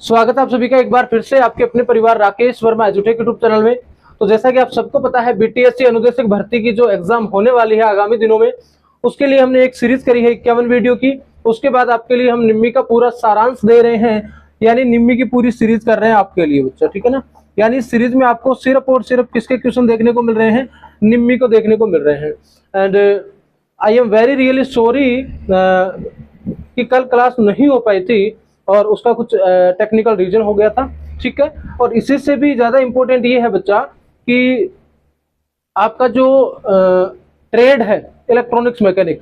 स्वागत है आप सभी का एक बार फिर से आपके अपने परिवार राकेश वर्मा एजुटेक यूट्यूब चैनल में। तो जैसा कि आप सबको पता है, बीटीएससी अनुदेशक भर्ती की जो एग्जाम होने वाली है आगामी दिनों में, उसके लिए हमने एक सीरीज करी है 51 वीडियो की। उसके बाद आपके लिए हम निम्मी का पूरा सारांश दे रहे हैं, यानी निम्मी की पूरी सीरीज कर रहे हैं आपके लिए बच्चा, ठीक है ना। यानी इस सीरीज में आपको सिर्फ और सिर्फ किसके क्वेश्चन देखने को मिल रहे हैं, निम्मी को देखने को मिल रहे हैं। And I am very really sorry कि कल क्लास नहीं हो पाई थी और उसका कुछ टेक्निकल रीजन हो गया था, ठीक है। और इसी से भी ज्यादा इंपॉर्टेंट ये है बच्चा कि आपका जो ट्रेड है इलेक्ट्रॉनिक्स मैकेनिक,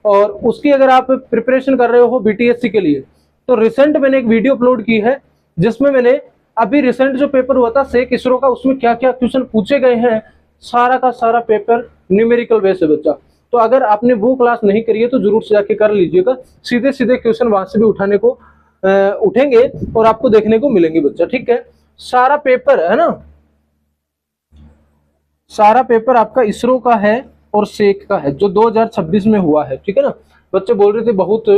और उसकी अगर आप प्रिपरेशन कर रहे हो बीटीएससी के लिए, तो रिसेंट मैंने एक वीडियो अपलोड की है जिसमें मैंने अभी रिसेंट जो पेपर हुआ था सेक इसरो का, उसमें क्या क्या क्वेश्चन पूछे गए हैं, सारा का सारा पेपर न्यूमेरिकल बेस है बच्चा। तो अगर आपने वो क्लास नहीं करी है तो जरूर से जाके कर लीजिएगा, सीधे सीधे क्वेश्चन वहां से भी उठाने को उठेंगे और आपको देखने को मिलेंगे बच्चा, ठीक है। सारा पेपर है ना, सारा पेपर आपका इसरो का है और सेक का है जो 2026 में हुआ है, ठीक है ना। बच्चे बोल रहे थे बहुत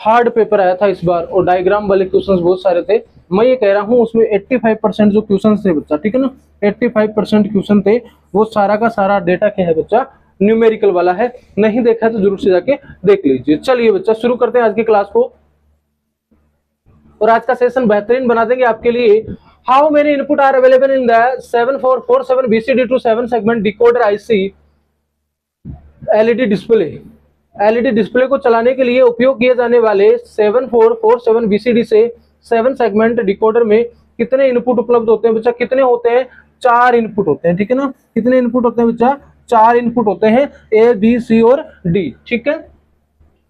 हार्ड पेपर आया था इस बार और डायग्राम वाले क्वेश्चंस बहुत सारे थे। मैं ये कह रहा हूं उसमें 85% जो क्वेश्चंस थे बच्चा, ठीक है ना, 85% क्वेश्चन थे, वो सारा का सारा डेटा क्या है बच्चा, न्यूमेरिकल वाला है। नहीं देखा है तो जरूर से जाके देख लीजिए। चलिए बच्चा शुरू करते हैं आज की क्लास को, और आज का सेशन बेहतरीन बना देंगे आपके लिए। How many input are available in the 7447 BCD to 7 segment decoder IC LED display. LED display को चलाने के लिए उपयोग किए जाने वाले 7447 BCD से 7 सेगमेंट डिकोडर में कितने इनपुट उपलब्ध होते हैं बच्चा? कितने होते हैं? 4 इनपुट होते हैं, ठीक है ना। कितने इनपुट होते हैं बच्चा? 4 इनपुट होते हैं, ए बी सी और डी, ठीक है।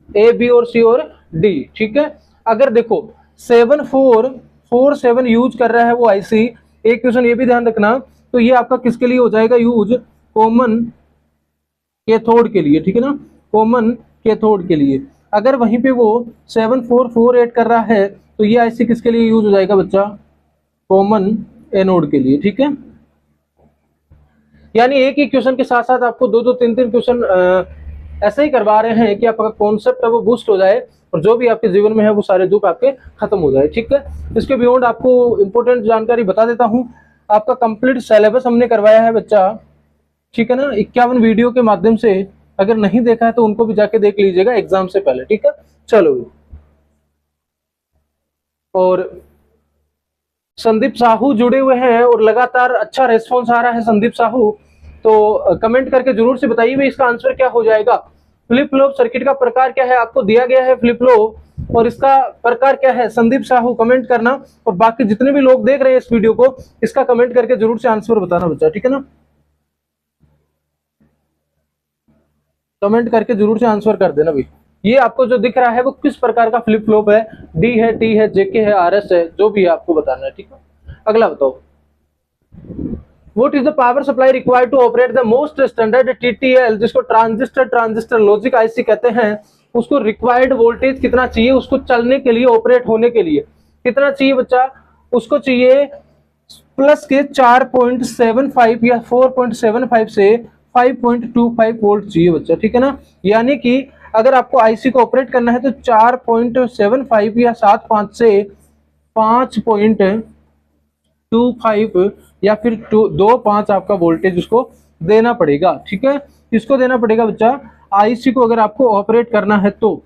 ए बी और सी और डी, ठीक है। अगर देखो 7447 यूज कर रहा है वो आईसी, एक क्वेश्चन ये भी ध्यान रखना, तो ये आपका किसके लिए हो जाएगा यूज? कॉमन कैथोड के लिए, ठीक है ना, कॉमन कैथोड के लिए। अगर वहीं पे वो 7448 कर रहा है तो ये आईसी किसके लिए यूज हो जाएगा बच्चा? कॉमन एनोड के लिए, ठीक है। यानी एक ही क्वेश्चन के साथ साथ आपको दो दो तीन तीन क्वेश्चन ऐसे ही करवा रहे हैं कि आपका कॉन्सेप्ट है वो बूस्ट हो जाए और जो भी आपके जीवन में है वो सारे दुख आपके खत्म हो जाए, ठीक है। इसके बियॉन्ड आपको इंपॉर्टेंट जानकारी बता देता हूं, आपका कंप्लीट सिलेबस हमने करवाया है बच्चा, ठीक है ना, 51 वीडियो के माध्यम से। अगर नहीं देखा है तो उनको भी जाके देख लीजिएगा एग्जाम से पहले, ठीक है। चलो, और संदीप साहू जुड़े हुए हैं और लगातार अच्छा रेस्पॉन्स आ रहा है संदीप साहू, तो कमेंट करके जरूर से बताइए भाई इसका आंसर क्या हो जाएगा। फ्लिप फ्लॉप सर्किट का प्रकार क्या है? आपको दिया गया है फ्लिप फ्लॉप, और इसका प्रकार क्या है? संदीप साहू कमेंट करना, और बाकी जितने भी लोग देख रहे हैं इस वीडियो को, इसका कमेंट करके जरूर से आंसर बताना बच्चा, ठीक है ना। कमेंट करके जरूर से आंसर कर देना भाई। ये आपको जो दिख रहा है वो किस प्रकार का फ्लिप फ्लॉप है? डी है, टी है, जेके है, आरएस है, जो भी है आपको बताना है, ठीक है। अगला बताओ, what is the power supply required to operate the most standard TTL, जिसको ट्रांजिस्टर लॉजिक आईसी कहते हैं, उसको रिक्वायर्ड वोल्टेज कितना चाहिए उसको चलने के लिए, ऑपरेट होने के लिए कितना चाहिए बच्चा? उसको चाहिए प्लस के 4.75 या 4.75 से 5.25 वोल्ट चाहिए बच्चा, ठीक है ना। यानी कि अगर आपको आईसी को ऑपरेट करना है तो 4.75 या 7.5 से 5.25 या फिर 2.5 आपका वोल्टेज उसको देना पड़ेगा, ठीक है। इसको देना पड़ेगा बच्चा आईसी को, अगर आपको ऑपरेट करना है तो,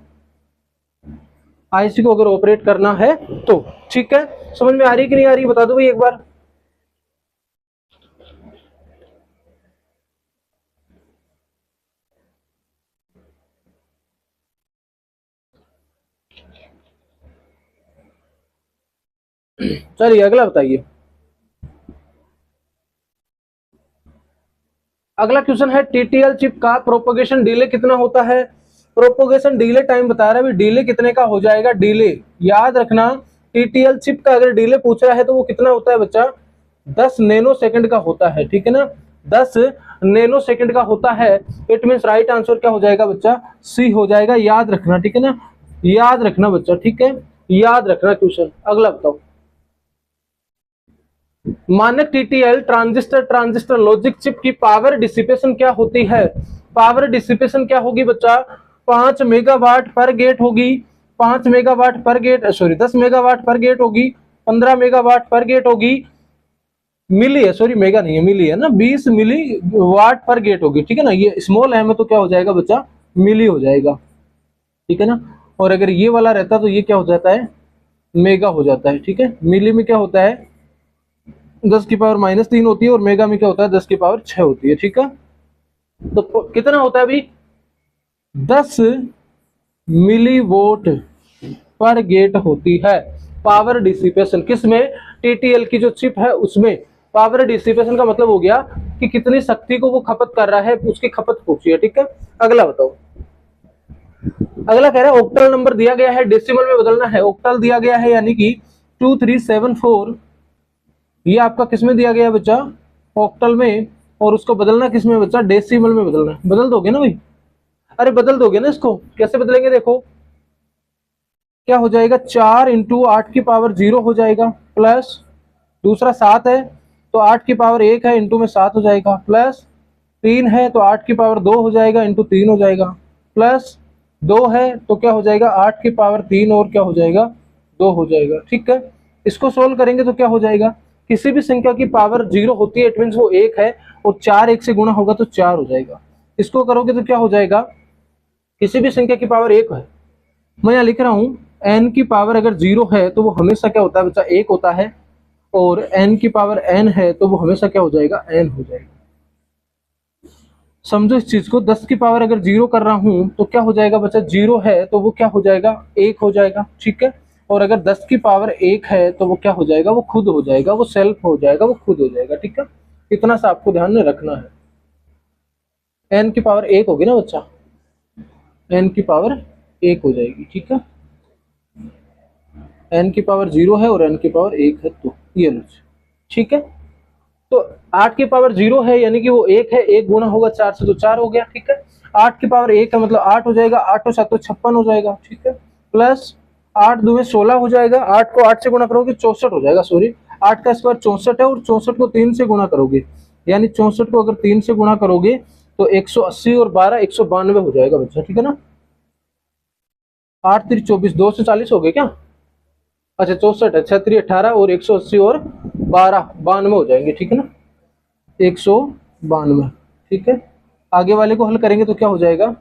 आईसी को अगर ऑपरेट करना है तो, ठीक है। समझ में आ रही कि नहीं आ रही बता दो भाई एक बार। चलिए अगला बताइए। अगला क्वेश्चन है टीटीएल चिप का प्रोपोगेशन डिले कितना होता है? प्रोपोगेशन डिले टाइम बता रहा है भाई, डिले कितने का हो जाएगा? डिले याद रखना, टीटीएल चिप का अगर डिले पूछ रहा है तो वो कितना होता है बच्चा? 10 नैनो सेकंड का होता है, ठीक है ना, 10 नैनो सेकंड का होता है। इट मींस राइट आंसर क्या हो जाएगा बच्चा? सी हो जाएगा, याद रखना, ठीक है ना, याद रखना बच्चा, ठीक है, याद रखना क्वेश्चन। अगला बताओ, मानक टीटीएल ट्रांजिस्टर लॉजिक चिप की पावर डिसिपेशन क्या होती है? पावर डिसिपेशन क्या होगी बच्चा? 5 मेगावाट पर गेट होगी, 5 मेगावाट पर गेट, सॉरी 10 मेगावाट पर गेट होगी, 15 मेगावाट पर गेट होगी, मिली है, सॉरी मेगा नहीं है, मिली है ना, 20 मिली वाट पर गेट होगी, ठीक है ना। ये स्मॉल है में तो क्या हो जाएगा बच्चा, मिली हो जाएगा, ठीक है ना। और अगर ये वाला रहता तो ये क्या हो जाता है, मेगा हो जाता है, ठीक है। मिली में क्या होता है 10 की पावर -3 होती है और मेगा में क्या होता है 10 की पावर 6 होती है, ठीक है। तो कितना होता है अभी 10 मिली वोट पर गेट होती है पावर डिसिपेशन, किसमें, टीटीएल की जो चिप है उसमें। पावर डिसिपेशन का मतलब हो गया कि कितनी शक्ति को वो खपत कर रहा है, उसकी खपत पूछी है, ठीक है। अगला बताओ, अगला कह रहा है ऑक्टल नंबर दिया गया है, डेसिमल में बदलना है। ऑक्टल दिया गया है यानी कि 2374, ये आपका किसमें दिया गया है बच्चा, ऑक्टल में, और उसको बदलना किसमें बच्चा, डेसिमल में बदलना है। बदल दोगे ना भाई, अरे बदल दोगे ना, इसको कैसे बदलेंगे, देखो क्या हो जाएगा, 4 इंटू 8 की पावर 0 हो जाएगा, प्लस दूसरा 7 है तो 8 की पावर 1 है, इंटू में 7 हो जाएगा, प्लस 3 है तो 8 की पावर 2 हो जाएगा, इंटू 3 हो जाएगा, प्लस 2 है तो क्या हो जाएगा 8 की पावर 3 और क्या हो जाएगा 2 हो जाएगा, ठीक है। इसको सोल्व करेंगे तो क्या हो जाएगा, किसी भी संख्या की पावर 0 होती है, इट मीन्स वो 1 है, और 4 1 से गुणा होगा तो 4 हो जाएगा। इसको करोगे तो क्या हो जाएगा, किसी भी संख्या की पावर 1 है, मैं यहाँ लिख रहा हूँ n की पावर अगर 0 है तो वो हमेशा क्या होता है बच्चा 1 होता है, और n की पावर n है तो वो हमेशा क्या हो जाएगा n हो जाएगा। समझो इस चीज को, 10 की पावर अगर 0 कर रहा हूं तो क्या हो जाएगा बच्चा, 0 है तो वो क्या हो जाएगा 1 हो जाएगा, ठीक है। और अगर 10 की पावर 1 है तो वो क्या हो जाएगा, वो खुद हो जाएगा, वो सेल्फ हो जाएगा, वो खुद हो जाएगा, ठीक है। इतना सा आपको ध्यान में रखना है। n की पावर 1 होगी ना बच्चा, n की पावर 1 हो जाएगी, ठीक है। n की पावर 0 है और n की पावर 1 है, तो ये लो, ठीक है। तो 8 की पावर 0 है यानी कि वो 1 है, 1 गुना होगा 4 से तो 4 हो गया, ठीक है। 8 की पावर 1 है मतलब 8 हो जाएगा, 8 और 7 तो 56 हो जाएगा, ठीक है। प्लस 8 दूनी 16 हो जाएगा, 8 को 8 से गुणा करोगे 64 हो जाएगा, सॉरी 8 का स्क्वायर 64 है, और 64 को 3 से गुणा करोगे, यानी 64 को अगर 3 से गुणा करोगे तो 180 और 12 192 हो जाएगा बच्चा, ठीक है ना। 8 3 24, 2 से 40 हो गए क्या, अच्छा 64 है, 6 3 18 और 180 और 12 92 हो जाएंगे, ठीक है ना, 192, ठीक है। आगे वाले को हल करेंगे तो क्या हो जाएगा,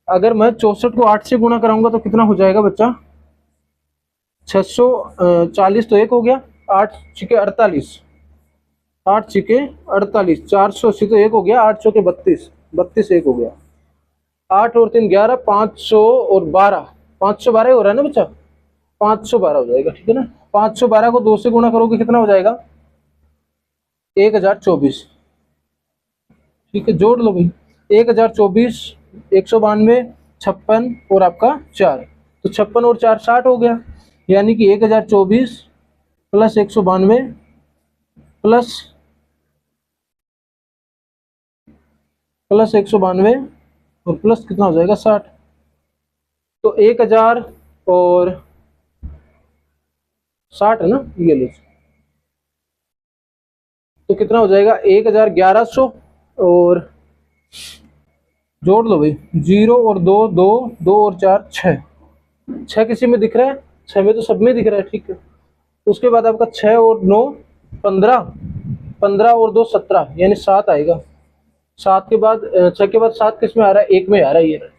अगर मैं 64 को 8 से गुणा कराऊंगा तो कितना हो जाएगा बच्चा, 640 तो 1 हो गया, 8 छिके 48, 8 छिके 48, 480 तो 1 हो गया, 8 चौके 32, 32 1 हो गया, 8 और 3 11, 500 और 12, 512 हो रहा है ना बच्चा, 512 हो जाएगा, ठीक है ना। 512 को 2 से गुणा करोगे कितना हो जाएगा, 1024, ठीक है, जोड़ लो भाई, 1024, 192, 56 और आपका 4, तो 56 और 4 60 हो गया, यानी कि 1024 प्लस 192 प्लस 192 और प्लस कितना हो जाएगा 60, तो 1000 और 60 है ना, ये लीजिए, तो कितना हो जाएगा 1100, और जोड़ लो भाई, 0 और 2 2 2 और 4 6, 6 किसी में दिख रहा है, 6 में तो सब में दिख रहा है, ठीक है। उसके बाद आपका 6 और 9 15, 15 और 2 17, यानी 7 आएगा, 7 के बाद 6 के बाद 7 किस में आ रहा है, 1 में आ रहा है, ये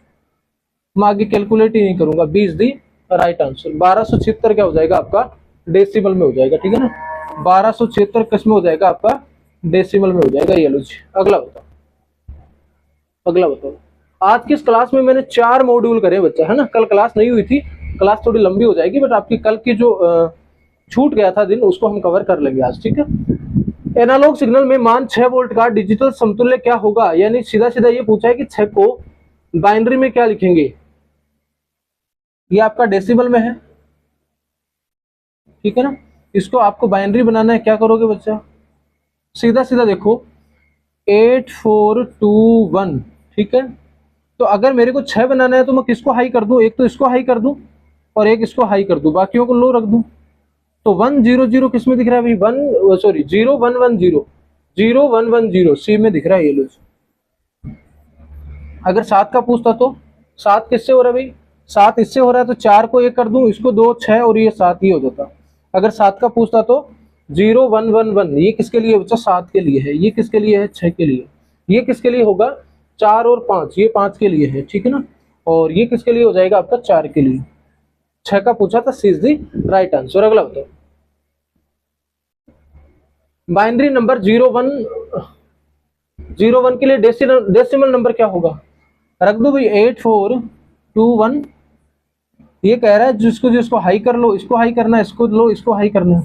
मैं आगे कैलकुलेट ही नहीं करूंगा, 20 दी राइट आंसर। 1276 क्या हो जाएगा आपका, डेसिमल में हो जाएगा, ठीक है ना, 1276 किस में हो जाएगा आपका, डेसिमल में हो जाएगा, ये लो जी। अगला बताओ, अगला बताओ, आज की इस क्लास में मैंने 4 मॉड्यूल करे बच्चा, है ना, कल क्लास नहीं हुई थी, क्लास थोड़ी लंबी हो जाएगी, बट आपकी कल की जो छूट गया था दिन उसको हम कवर कर लेंगे आज, ठीक है। एनालॉग सिग्नल में मान 6 वोल्ट का डिजिटल समतुल्य क्या होगा, यानी सीधा सीधा ये पूछा है कि 6 को बाइनरी में क्या लिखेंगे, ये आपका डेसिबल में है, ठीक है ना। इसको आपको बाइनरी बनाना है, क्या करोगे बच्चा, सीधा सीधा देखो 8421, ठीक है। तो अगर मेरे को 6 बनाना है तो मैं किसको हाई कर दूं, एक तो इसको हाई कर दूं और एक इसको हाई कर दूं, बाकियों को लो रख दूं, तो 100 किस में दिख रहा है भाई, 1 सॉरी 0110, 0110 सी में दिख रहा है, ये लो। अगर 7 का पूछता तो 7 किससे हो रहा है भाई, 7 इससे हो रहा है, तो 4 को 1 कर दूं, इसको 2 6 और ये 7 ही हो जाता, अगर 7 का पूछता तो 0111, ये किसके लिए बच्चा? 7 के लिए है। ये किसके लिए है? 6 के लिए। ये किसके लिए होगा? 4 और 5, ये 5 के लिए है, ठीक है ना। और ये किसके लिए हो जाएगा आपका? 4 के लिए। 6 का पूछा था, सी इज द राइट आंसर। अगला बताओ, बाइनरी नंबर 01 के लिए डेसिमल नंबर क्या होगा? रख दो भाई 8421। ये कह रहा है जिसको जिसको हाई कर लो, इसको हाई करना है, इसको लो, इसको हाई करना है।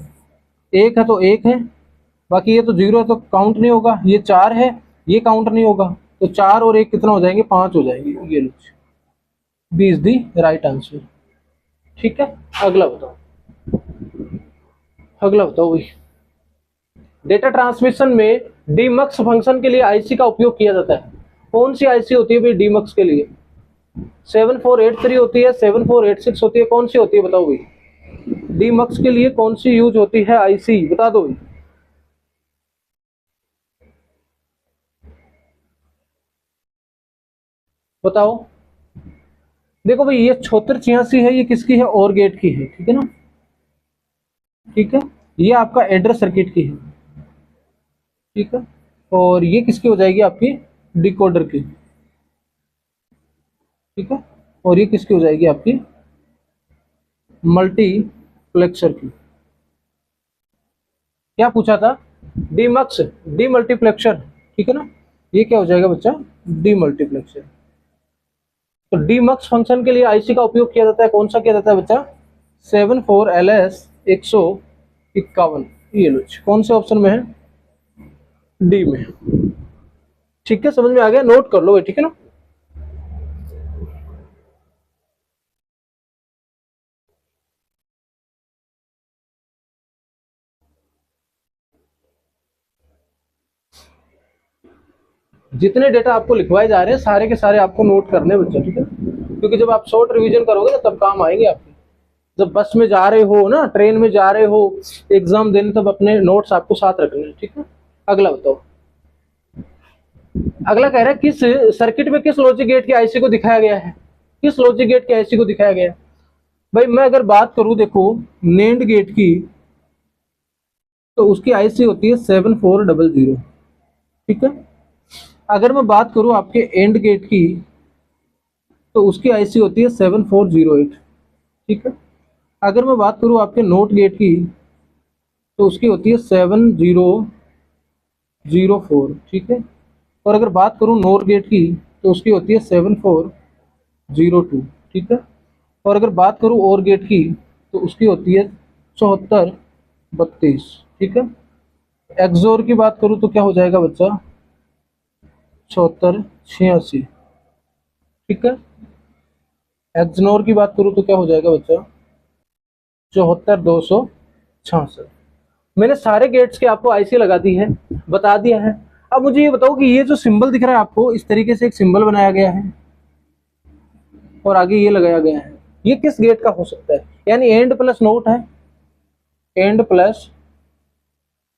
1 है तो 1 है, बाकी ये तो 0 है तो काउंट नहीं होगा। ये 4 है, ये काउंट नहीं होगा। तो 4 और 1 कितना हो जाएंगे? 5 हो जाएंगे। ये लो, B is the right answer, ठीक है। अगला बताओ, अगला बताओ भाई, डेटा ट्रांसमिशन में डीमक्स फंक्शन के लिए आईसी का उपयोग किया जाता है। कौन सी आईसी होती है भाई डीमक्स के लिए? 7483 होती है, 7486 होती है, कौन सी होती है बताओ भाई? डीमक्स के लिए कौन सी यूज होती है आईसी, बता दो भाई। बताओ। देखो भाई, ये 7686 है, ये किसकी है? और गेट की है, ठीक है ना, ठीक है। ये आपका एड्रेस सर्किट की है, ठीक है। और ये किसकी हो जाएगी? आपकी डिकोडर की, ठीक है। और ये किसकी हो जाएगी? आपकी मल्टीप्लेक्सर की। क्या पूछा था? डीमक्स, डीमल्टीप्लेक्सर, ठीक है ना। ये क्या हो जाएगा बच्चा? डीमल्टीप्लेक्सर। तो डीमक्स फंक्शन के लिए आईसी का उपयोग किया जाता है, कौन सा किया जाता है बच्चा? 74LS 151। ये लो, कौन से ऑप्शन में है? डी में, ठीक है। समझ में आ गया? नोट कर लो भाई, ठीक है ना। जितने डेटा आपको लिखवाए जा रहे हैं सारे के सारे आपको नोट करने बच्चा, ठीक है। क्योंकि जब आप शॉर्ट रिवीजन करोगे ना तब काम आएंगे आपके। जब बस में जा रहे हो ना, ट्रेन में जा रहे हो एग्जाम देने, तब अपने नोट्स आपको साथ रखने हैं, ठीक है। अगला बताओ, अगला कह रहा है किस सर्किट में किस लॉजिक गेट के आईसी को दिखाया गया है? किस लॉजिक गेट के आईसी को दिखाया गया है भाई? मैं अगर बात करूं, देखो नेंड गेट की, तो उसकी आईसी होती है 7400, ठीक है। अगर मैं बात करूं आपके एंड गेट की, तो उसकी आईसी होती है 7408, ठीक है। अगर मैं बात करूं आपके नोट गेट की, तो उसकी होती है 7004, ठीक है। और अगर बात करूं नोर गेट की, तो उसकी होती है 7402, ठीक है। और अगर बात करूं और गेट की, तो उसकी होती है 7432, ठीक है। एक्सोर की बात करूं तो क्या हो जाएगा बच्चा? 7486, ठीक है। एक्सनोर की बात करूं तो क्या हो जाएगा बच्चा? 74266। मैंने सारे गेट्स के आपको आईसी लगा दी है, बता दिया है। अब मुझे ये बताओ कि ये जो सिंबल दिख रहा है आपको, इस तरीके से एक सिंबल बनाया गया है और आगे ये लगाया गया है, ये किस गेट का हो सकता है? यानी एंड प्लस नोट है, एंड प्लस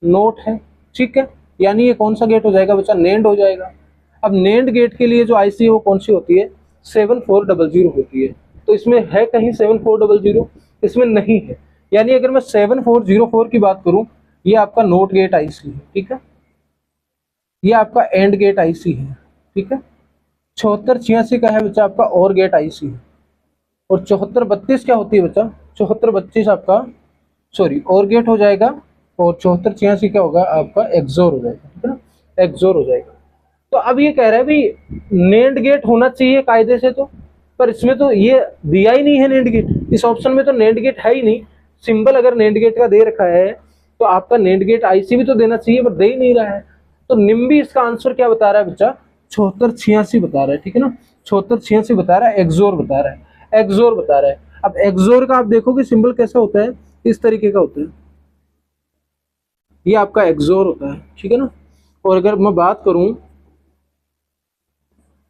नोट है, ठीक है। यानी ये कौन सा गेट हो जाएगा बच्चा? नेंड हो जाएगा। अब नेंड गेट के लिए जो आईसी है वो कौन सी होती है? 7400 होती है। तो इसमें है कहीं 7400? इसमें नहीं है। यानी अगर मैं 7404 की बात करूं, ये आपका नोट गेट आईसी है, ठीक है। ये आपका एंड गेट आईसी है, ठीक है। 7486 का है बच्चा आपका और गेट आईसी है। और 7432 क्या होती है बच्चा? 7432 आपका सॉरी और गेट हो जाएगा। और 7486 क्या होगा? आपका एक्सोर हो जाएगा, ठीक है ना, एक्सोर हो जाएगा। तो अब ये कह रहा है भाई नेंड गेट होना चाहिए कायदे से, तो पर इसमें तो ये दिया ही नहीं है नेंड गेट। इस ऑप्शन में तो नेंड गेट है ही नहीं। सिंबल अगर नेंड गेट का दे रखा है तो आपका नेंड गेट आईसी भी तो देना चाहिए, पर दे ही नहीं रहा है। तो निम्बी इसका आंसर क्या बता रहा है बच्चा? 7486 बता रहा है, ठीक है ना। 7486 बता रहा है, एक्सोर बता रहा है, एक्सोर बता रहा है। अब एक्सोर का आप देखोगे सिंबल कैसा होता है? इस तरीके का होता है, ये आपका एक्सोर होता है, ठीक है ना। और अगर मैं बात करूं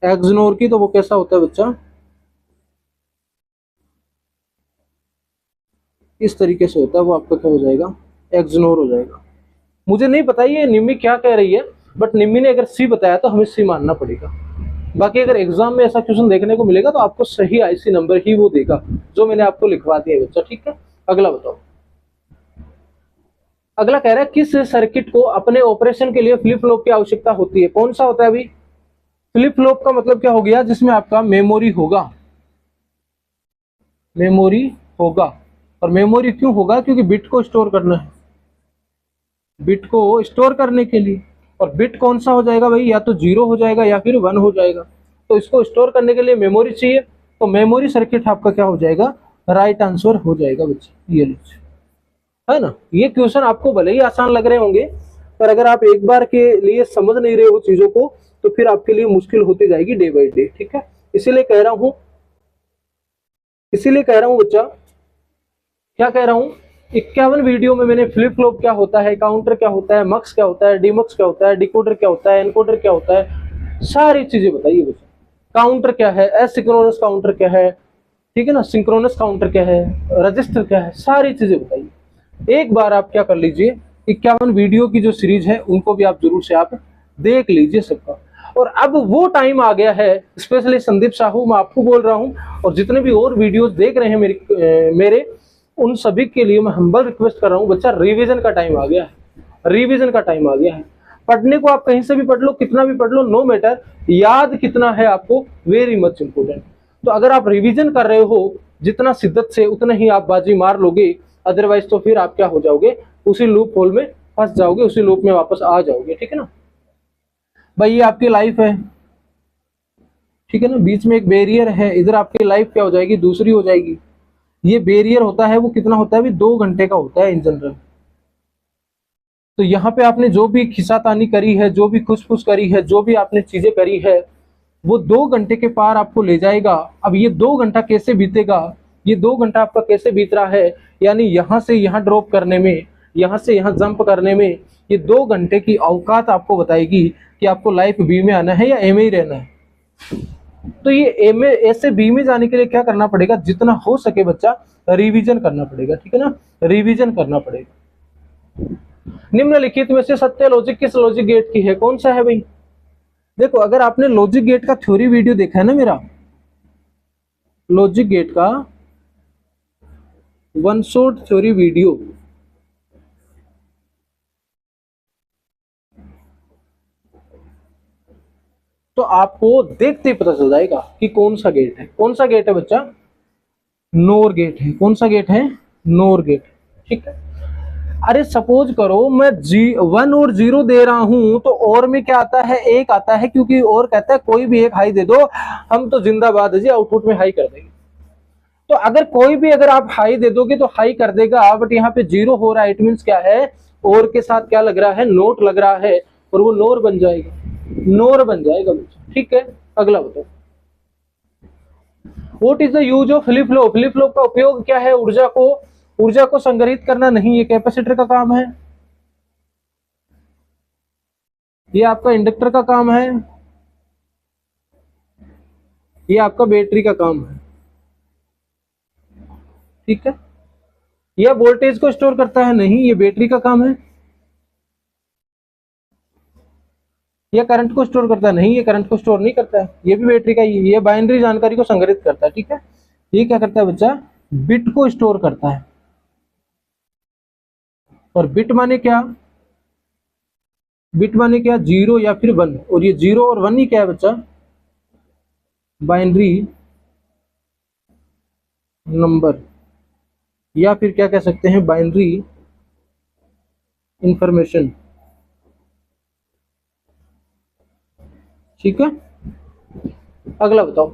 एक्सनोर की, तो वो कैसा होता है बच्चा? इस तरीके से होता है, वो आपका क्या हो जाएगा? एक्सनोर हो जाएगा। मुझे नहीं पता ये निम्मी क्या कह रही है, बट निम्मी ने अगर सी बताया तो हमें सी मानना पड़ेगा। बाकी अगर एग्जाम में ऐसा क्वेश्चन देखने को मिलेगा तो आपको सही आईसी नंबर ही वो देगा जो मैंने आपको लिखवा दिया बच्चा, ठीक है। अगला बताओ, अगला कह रहा है किस सर्किट को अपने ऑपरेशन के लिए फ्लिप फ्लॉप की आवश्यकता होती है? कौन सा होता है अभी? फ्लिप फ्लॉप का मतलब क्या हो गया? जिसमें आपका मेमोरी होगा, मेमोरी होगा। और मेमोरी क्यों होगा? क्योंकि बिट को स्टोर करना है, बिट को स्टोर करने के लिए। और बिट कौन सा हो जाएगा भाई? या तो 0 हो जाएगा या फिर 1 हो जाएगा। तो इसको स्टोर करने के लिए मेमोरी चाहिए, तो मेमोरी सर्किट आपका क्या हो जाएगा? राइट आंसर हो जाएगा बच्चे, ये लीजिए, है ना। ये क्वेश्चन आपको भले ही आसान लग रहे होंगे, पर अगर आप एक बार के लिए समझ नहीं रहे हो चीजों को, तो फिर आपके लिए मुश्किल होती जाएगी डे बाई डे, ठीक है। इसीलिए कह रहा हूं बच्चा, क्या कह रहा हूं, 51 वीडियो में मैंने फ्लिप फ्लॉप क्या होता है, काउंटर क्या होता है, मक्स क्या होता है, डीमक्स क्या होता है, डिकोडर क्या होता है, एनकोडर क्या होता है, सारी चीजें बताइए बच्चा। काउंटर क्या है, एसिंक्रोनस काउंटर क्या है, ठीक है ना, सिंक्रोनस काउंटर क्या है, रजिस्टर क्या है, सारी चीजें बताइए। एक बार आप क्या कर लीजिए, 51 वीडियो की जो सीरीज है उनको भी आप जरूर से आप देख लीजिए सबका। और अब वो टाइम आ गया है, स्पेशली संदीप साहू मैं आपको बोल रहा हूं, और जितने भी और वीडियोस देख रहे हैं मेरे उन सभी के लिए मैं हम्बल रिक्वेस्ट कर रहा हूं, बच्चा रिवीजन का टाइम आ गया है, रिवीजन का टाइम आ गया है। पढ़ने को आप कहीं से भी पढ़ लो, कितना भी पढ़ लो, नो मैटर, याद कितना है आपको, वेरी मच इंपोर्टेंट। तो अगर आप रिवीजन कर रहे हो जितना शिद्दत से, उतना ही आप बाजी मार लोगे, अदरवाइज तो फिर आप क्या हो जाओगे, उसी लूप होल में फंस जाओगे, उसी लूप में वापस आ जाओगे, ठीक है ना भाई। ये आपकी लाइफ है, ठीक है ना, बीच में एक बैरियर है, इधर आपकी लाइफ क्या हो जाएगी, दूसरी हो जाएगी। ये बैरियर होता है वो कितना होता है भी, 2 घंटे का होता है इन जनरल। तो यहाँ पे आपने जो भी खिस्सातानी करी है, जो भी खुसफुस करी है, जो भी आपने चीजें करी है, वो 2 घंटे के पार आपको ले जाएगा। अब ये 2 घंटा कैसे बीतेगा, ये 2 घंटा आपका कैसे बीत रहा है, यानी यहाँ से यहाँ ड्रॉप करने में, यहाँ से यहाँ जंप करने में, ये 2 घंटे की औकात आपको बताएगी कि आपको लाइफ बी में आना है या ए में ही रहना है। तो ये ए से बी में जाने के लिए क्या करना पड़ेगा, जितना हो सके बच्चा रिवीजन करना पड़ेगा, ठीक है ना, रिवीजन करना पड़ेगा। निम्नलिखित में से सत्य लॉजिक किस लॉजिक गेट की है? कौन सा है भाई? देखो, अगर आपने लॉजिक गेट का थ्योरी वीडियो देखा है ना मेरा, लॉजिक गेट का वन शॉट थ्योरी वीडियो, तो आपको देखते ही पता चल जाएगा कि कौन सा गेट है। कौन सा गेट है बच्चा? नोर गेट है। कौन सा गेट है? नोर गेट, ठीक है। अरे सपोज करो मैं 1 और 0 दे रहा हूं, तो और में क्या आता है? 1 आता है, क्योंकि और कहता है कोई भी एक हाई दे दो, हम तो जिंदाबाद है जी, आउटपुट में हाई कर देंगे। तो अगर कोई भी अगर आप हाई दे दोगे तो हाई कर देगा, बट यहाँ पे 0 हो रहा है, इट मीन्स क्या है, और के साथ क्या लग रहा है? नोट लग रहा है, और वो नोर बन जाएगा, नोर बन जाएगा बच्चा, ठीक है। अगला बताओ, what is the use of flip flop? Flip flop का उपयोग क्या है? ऊर्जा को संग्रहित करना नहीं, ये कैपेसिटर का काम है, ये आपका इंडक्टर का काम है, ये आपका बैटरी का काम है, ठीक है। यह वोल्टेज को स्टोर करता है? नहीं, ये बैटरी का काम है। यह करंट को स्टोर करता है? नहीं, ये करंट को स्टोर नहीं करता है, ये भी बैटरी का ही है। ये बाइनरी जानकारी को संग्रहित करता है, ठीक है। ये क्या करता है बच्चा? बिट को स्टोर करता है। और बिट माने क्या? बिट माने क्या? 0 या फिर 1, और ये 0 और 1 ही क्या है बच्चा? बाइनरी नंबर, या फिर क्या कह सकते हैं, बाइनरी इंफॉर्मेशन, ठीक है। अगला बताओ,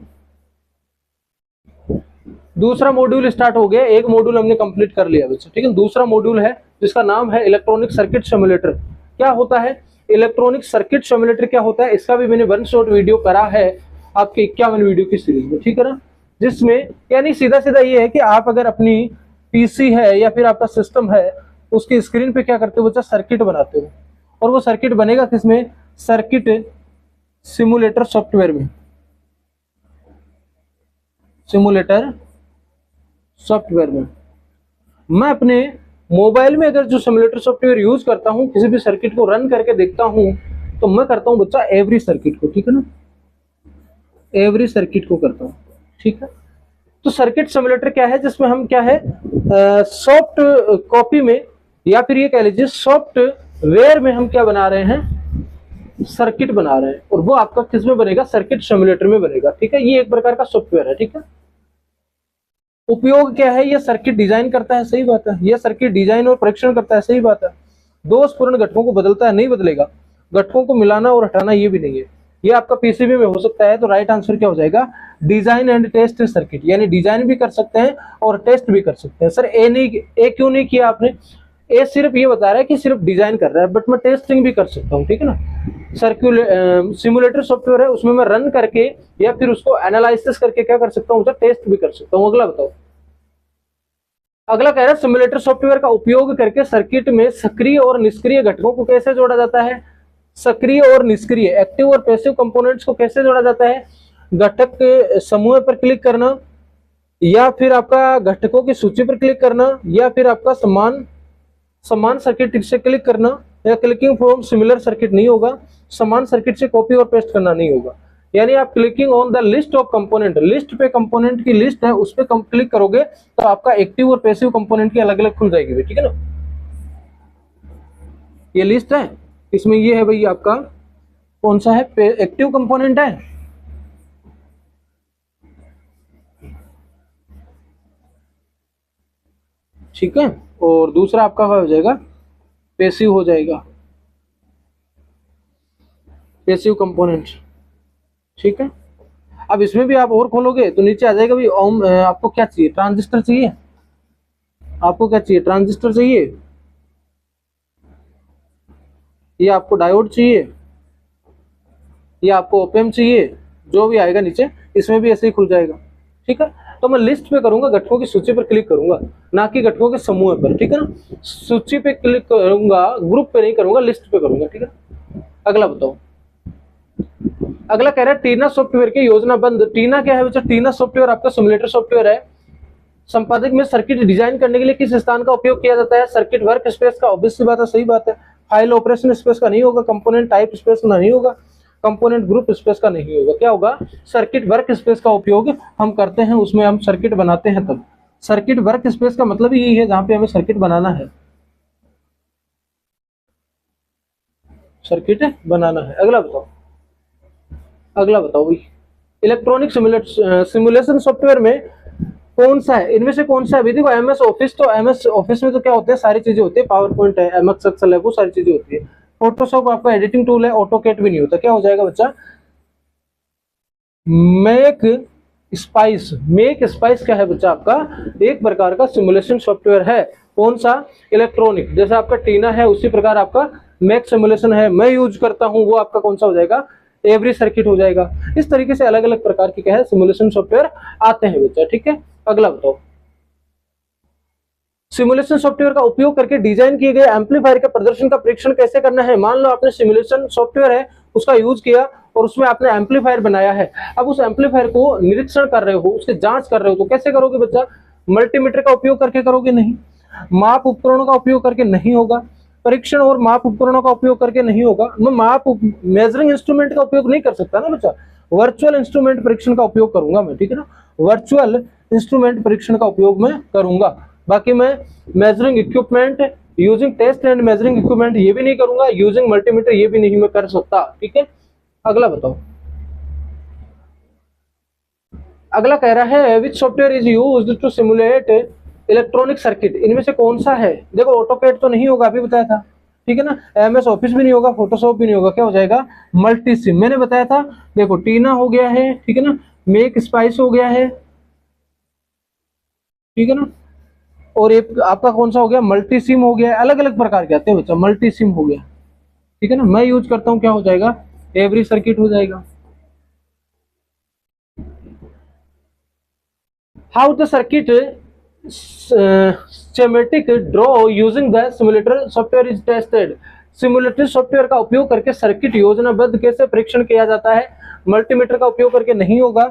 दूसरा मॉड्यूल स्टार्ट हो गया, एक मॉड्यूल हमने कंप्लीट कर लिया बच्चा, ठीक है। दूसरा मॉड्यूल है जिसका नाम है इलेक्ट्रॉनिक सर्किट सिमुलेटर। क्या होता है इलेक्ट्रॉनिक सर्किट सिमुलेटर? क्या होता है, इसका भी मैंने वन शॉट वीडियो करा है आपके 51 वीडियो की सीरीज में, ठीक है ना। जिसमें यानी सीधा सीधा ये है कि आप अगर अपनी पीसी है या फिर आपका सिस्टम है, उसकी स्क्रीन पे क्या करते हो बच्चा? सर्किट बनाते हो। और वो सर्किट बनेगा किसमें? सर्किट सिमुलेटर सॉफ्टवेयर में, सिमुलेटर सॉफ्टवेयर में। मैं अपने मोबाइल में अगर जो सिमुलेटर सॉफ्टवेयर यूज करता हूं, किसी भी सर्किट को रन करके देखता हूं, तो मैं करता हूं बच्चा एवरी सर्किट को, ठीक है ना, एवरी सर्किट को करता हूं, ठीक है। तो सर्किट सिमुलेटर क्या है? जिसमें हम क्या है, सॉफ्ट कॉपी में या फिर ये कह लीजिए सॉफ्टवेयर में हम क्या बना रहे हैं, सर्किट बना रहे हैं, और वो आपका किस में बनेगा, सर्किट सिमुलेटर में बनेगा। ठीक है, ये एक प्रकार का सॉफ्टवेयर है। ठीक है, उपयोग क्या है, ये सर्किट डिजाइन करता है, सही बात है, ये सर्किट डिजाइन और परीक्षण करता है, सही बात है। दोषपूर्ण घटकों को बदलता है, नहीं बदलेगा। घटकों को मिलाना और हटाना ये भी नहीं है। ये आपका पीसीबी में हो सकता है, तो राइट आंसर क्या हो जाएगा, डिजाइन एंड टेस्ट सर्किट, यानी डिजाइन भी कर सकते हैं और टेस्ट भी कर सकते हैं। सर ए क्यों नहीं किया आपने, ए सिर्फ ये बता रहा है कि सिर्फ डिजाइन कर रहा है, बट मैं टेस्टिंग भी कर सकता हूँ। ठीक है ना, सिमुलेटर सॉफ्टवेयर है, उसमें मैं रन करके या फिर उसको एनालिसिस करके क्या कर सकता हूँ, टेस्ट भी कर सकता हूँ। अगला बताओ, अगला कह रहा है सिमुलेटर सॉफ्टवेयर का उपयोग करके सर्किट में सक्रिय और निष्क्रिय घटकों को कैसे जोड़ा जाता है। सक्रिय और निष्क्रिय, एक्टिव और पैसिव कंपोनेंट्स को कैसे जोड़ा जाता है। घटक के समूह पर क्लिक करना, या फिर आपका घटकों की सूची पर क्लिक करना, या फिर आपका समान सर्किट से क्लिक करना, या क्लिकिंग फ्रॉम सिमिलर सर्किट नहीं होगा, समान सर्किट से कॉपी और पेस्ट करना नहीं होगा। यानी आप clicking on the list of component, list पे कंपोनेंट की लिस्ट है, उस पे क्लिक करोगे तो आपका एक्टिव और पैसिव कंपोनेंट की अलग अलग खुल जाएगी। ठीक है ना, ये लिस्ट है, इसमें ये है भाई आपका कौन सा है, एक्टिव कंपोनेंट है, ठीक है, और दूसरा आपका हो जाएगा पैसिव, हो जाएगा पैसिव कंपोनेंट। ठीक है, अब इसमें भी आप और खोलोगे तो नीचे आ जाएगा भाई आपको क्या चाहिए, ट्रांजिस्टर चाहिए, आपको क्या चाहिए, ट्रांजिस्टर चाहिए, ये आपको डायोड चाहिए, ये आपको ओपेम चाहिए, जो भी आएगा नीचे इसमें भी ऐसे ही खुल जाएगा। ठीक है, तो मैं लिस्ट पे करूंगा, घटकों की सूची पर क्लिक करूंगा, ना कि घटकों के समूह पर। ठीक है ना, सूची पे क्लिक करूंगा, ग्रुप पे नहीं करूंगा, लिस्ट पे करूंगा। ठीक है, अगला बताओ, अगला कह रहा है टीना सॉफ्टवेयर के योजनाबद्ध, टीना क्या है बच्चा, टीना सॉफ्टवेयर आपका सिमुलेटर सॉफ्टवेयर है। संपादक में सर्किट डिजाइन करने के लिए किस स्थान का उपयोग किया जाता है, सर्किट वर्क स्पेस का, ऑब्वियस सी बात है, सही बात है। फाइल ऑपरेशन स्पेस का नहीं होगा, कंपोनेंट टाइप स्पेस का नहीं होगा, कंपोनेंट ग्रुप स्पेस का नहीं होगा, क्या होगा, सर्किट वर्क स्पेस का उपयोग हम करते हैं, उसमें हम सर्किट बनाते हैं। तब सर्किट वर्क स्पेस का मतलब यही है जहां पे हमें सर्किट बनाना है, सर्किट बनाना है। अगला बताओ, अगला बताओ भाई, इलेक्ट्रॉनिक सिमुलेशन सॉफ्टवेयर में कौन सा है, इनमें से कौन सा है। देखो एमएस ऑफिस, तो एमएस ऑफिस में तो क्या होते हैं, सारी चीजें होती है, पावर पॉइंट है, एमएस एक्सेल है, वो सारी चीजें होती है। फोटोशॉप आपका एडिटिंग टूल है, ऑटोकैड भी नहीं होता, क्या हो जाएगा बच्चा, मेक स्पाइस क्या है बच्चा, आपका एक प्रकार का सिमुलेशन सॉफ्टवेयर है। कौन सा, इलेक्ट्रॉनिक, जैसे आपका टीना है उसी प्रकार आपका मैक सिमुलेशन है, मैं यूज करता हूं, वो आपका कौन सा हो जाएगा, एवरी सर्किट हो जाएगा। इस तरीके से अलग अलग प्रकार के क्या है, सिमुलेशन सॉफ्टवेयर आते हैं बच्चा। ठीक है, अगला बताओ, सिमुलेशन सॉफ्टवेयर का उपयोग करके डिजाइन किए गए एम्पलीफायर के प्रदर्शन का परीक्षण कैसे करना है। मान लो आपने सिमुलेशन सॉफ्टवेयर है उसका यूज किया और उसमें आपने एम्पलीफायर बनाया है, अब उस एम्पलीफायर को निरीक्षण कर रहे हो, उसके जांच कर रहे हो, तो कैसे करोगे बच्चा, मल्टीमीटर का उपयोग करके करोगे, नहीं, माप उपकरणों का उपयोग करके नहीं होगा, परीक्षण और माप उपकरणों का उपयोग करके नहीं होगा, मैं मेजरिंग इंस्ट्रूमेंट का उपयोग नहीं कर सकता ना बच्चा, वर्चुअल इंस्ट्रूमेंट परीक्षण का उपयोग करूंगा मैं। ठीक है ना, वर्चुअल इंस्ट्रूमेंट परीक्षण का उपयोग मैं करूंगा, बाकी मैं measuring equipment using test and measuring equipment ये भी नहीं करूंगा, यूजिंग मल्टीमीटर ये भी नहीं मैं कर सकता। ठीक है, अगला बताओ, अगला कह रहा है which software is used to simulate electronic circuit, इनमें से कौन सा है। देखो ऑटोकैड तो नहीं होगा, अभी बताया था, ठीक है ना, एमएस ऑफिस भी नहीं होगा, फोटोशॉप भी नहीं होगा, क्या हो जाएगा, मल्टीसिम, मैंने बताया था। देखो टीना हो गया है, ठीक है ना, मेक स्पाइस हो गया है, ठीक है ना, और एक आपका कौन सा हो गया, मल्टीसिम हो गया, अलग अलग प्रकार के आते हैं बच्चा, मल्टीसिम हो गया, ठीक है ना, मैं यूज करता हूं, क्या हो जाएगा, एवरी सर्किट हो जाएगा। How the circuit schematic draw using the simulator software is tested, simulator software का उपयोग करके सर्किट योजनाबद्ध कैसे परीक्षण किया जाता है, मल्टीमीटर का उपयोग करके नहीं होगा,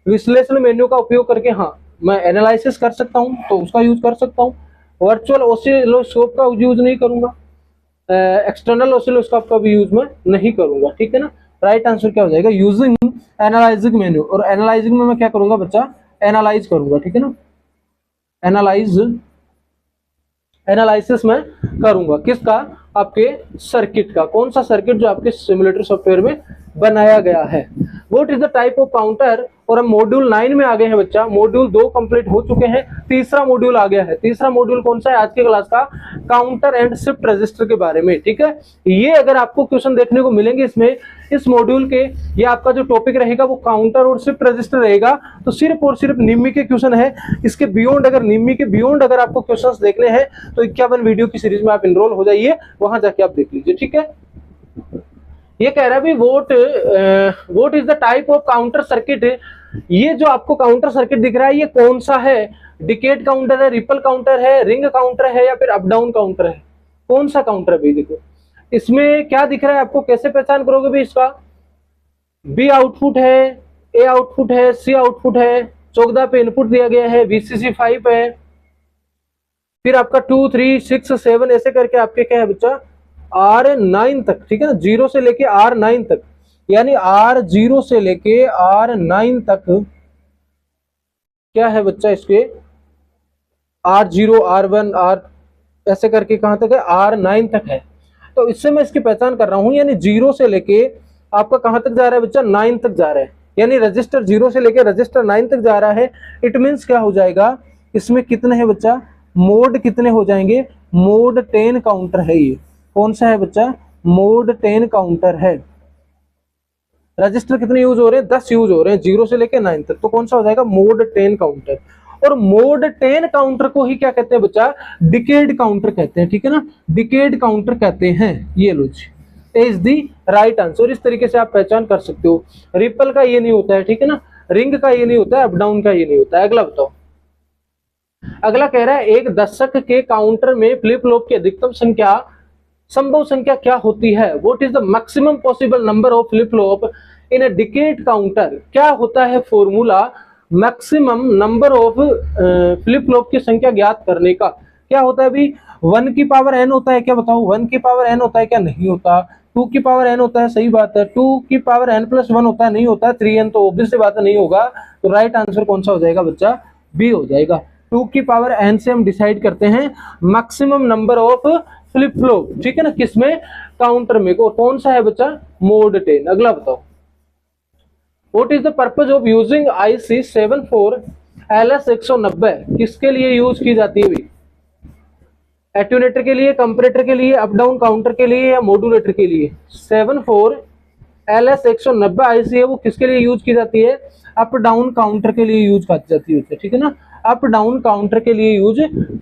विश्लेषण मेन्यू का उपयोग करके हाँ मैं एनालिसिस कर सकता हूं तो उसका यूज कर सकता हूं, वर्चुअल ऑसिलोस्कोप का यूज नहीं करूंगा, एक्सटर्नल ऑसिलोस्कोप का भी यूज मैं नहीं करूंगा। ठीक है ना, राइट आंसर क्या हो जाएगा, यूजिंग एनालाइजिंग मेन्यू, और एनालाइजिंग में मैं क्या करूंगा बच्चा, एनालाइज करूंगा। ठीक है ना, एनालिसिस मैं करूंगा। किसका? आपके सर्किट का। कौन सा सर्किट? जो आपके सिमुलेटर सॉफ्टवेयर में बनाया गया है। What is the type of counter? और हम मॉड्यूल 9 में आ गए हैं बच्चा। मॉड्यूल 2 कंप्लीट हो चुके हैं, तीसरा मॉड्यूल आ गया है। तीसरा मॉड्यूल कौन सा है आज की क्लास का? काउंटर एंड शिफ्ट रजिस्टर के बारे में। ठीक है, ये अगर आपको क्वेश्चन देखने को मिलेंगे इसमें, इस मॉड्यूल के, ये आपका जो टॉपिक रहेगा वो काउंटर और शिफ्ट रजिस्टर रहेगा। तो सिर्फ और सिर्फ निम्मी के क्वेश्चन है। इसके बियॉन्ड, अगर निम्मी के बियॉन्ड अगर आपको क्वेश्चंस देखने हैं तो 51 वीडियो की सीरीज में आप इनरोल हो जाइए, वहां जाके आप देख लीजिए। ठीक है, ये कह रहा है what is the type of counter circuit? ये जो आपको काउंटर सर्किट दिख रहा है ये कौन सा है? डिकेड काउंटर है, रिपल काउंटर है, रिंग काउंटर है, या फिर अप डाउन काउंटर है? कौन सा काउंटर है भाई? देखो इसमें क्या दिख रहा है आपको, कैसे पहचान करोगे भाई इसका? बी आउटपुट है, ए आउटपुट है, सी आउटपुट है, 14 पे इनपुट दिया गया है, VCC 5 है, फिर आपका 2, 3, 6, 7 ऐसे करके आपके क्या है बच्चा? R9 तक। ठीक है ना, 0 से लेके R9 तक, यानी R0 से लेके R9 तक क्या है बच्चा? इसके R0, R1, R ऐसे करके कहां तक है? R9 तक है। तो इससे मैं इसकी पहचान कर रहा हूं, यानी 0 से लेके आपका कहां तक जा रहा है बच्चा? 9 तक जा रहा है, यानी रजिस्टर 0 से लेके रजिस्टर 9 तक जा रहा है। इट मींस क्या हो जाएगा इसमें? कितने हैं बच्चा? मोड कितने हो जाएंगे? मोड 10 काउंटर है ये। कौन सा है बच्चा? मोड 10 काउंटर है। रजिस्टर कितने यूज हो रहे हैं? 10 यूज हो रहे हैं 0 से लेके 9 तक। तो कौन सा हो जाएगा? Mode 10 counter. और मोड 10 काउंटर को ही क्या कहते हैं बच्चा? डिकेड काउंटर कहते हैं। ठीक है ना, डिकेड काउंटर कहते हैं। ये लो जी, इज दी राइट आंसर। इस तरीके से आप पहचान कर सकते हो। रिपल का ये नहीं होता है, ठीक है ना, रिंग का ये नहीं होता है, अप डाउन का ये नहीं होता है। अगला बताओ। अगला कह रहा है एक दशक के काउंटर में फ्लिप फ्लॉप की अधिकतम संख्या, संभव संख्या क्या होती है? What is the maximum possible number of flip flop in a decade counter? क्या होता है formula maximum number of flip flop की संख्या ज्ञात करने का? क्या होता है अभी? 1 की पावर n होता है क्या? बताओ, 1 की पावर n होता है क्या? नहीं होता। 2 की पावर n होता है, सही बात है। 2 की पावर n+1 होता है, नहीं होता। 3n तो ऑब्वियस सी बात है नहीं होगा। तो राइट आंसर कौन सा हो जाएगा बच्चा? बी हो जाएगा। 2 की पावर n से हम डिसाइड करते हैं maximum number of flip flop. ठीक है ना, किसमें? काउंटर में। कौन सा है बच्चा? मोड 10। अगला बताओ। What is the purpose of using IC 74LS190? किसके लिए यूज की जाती है भाई? एट्यूनेटर के लिए, कंपैरेटर के लिए, अप डाउन काउंटर के लिए, या मॉड्यूलेटर के लिए? 74LS190 IC है, वो किसके लिए यूज की जाती है? अप डाउन काउंटर के लिए यूज की जाती है। ठीक है ना, अप डाउन काउंटर के लिए यूज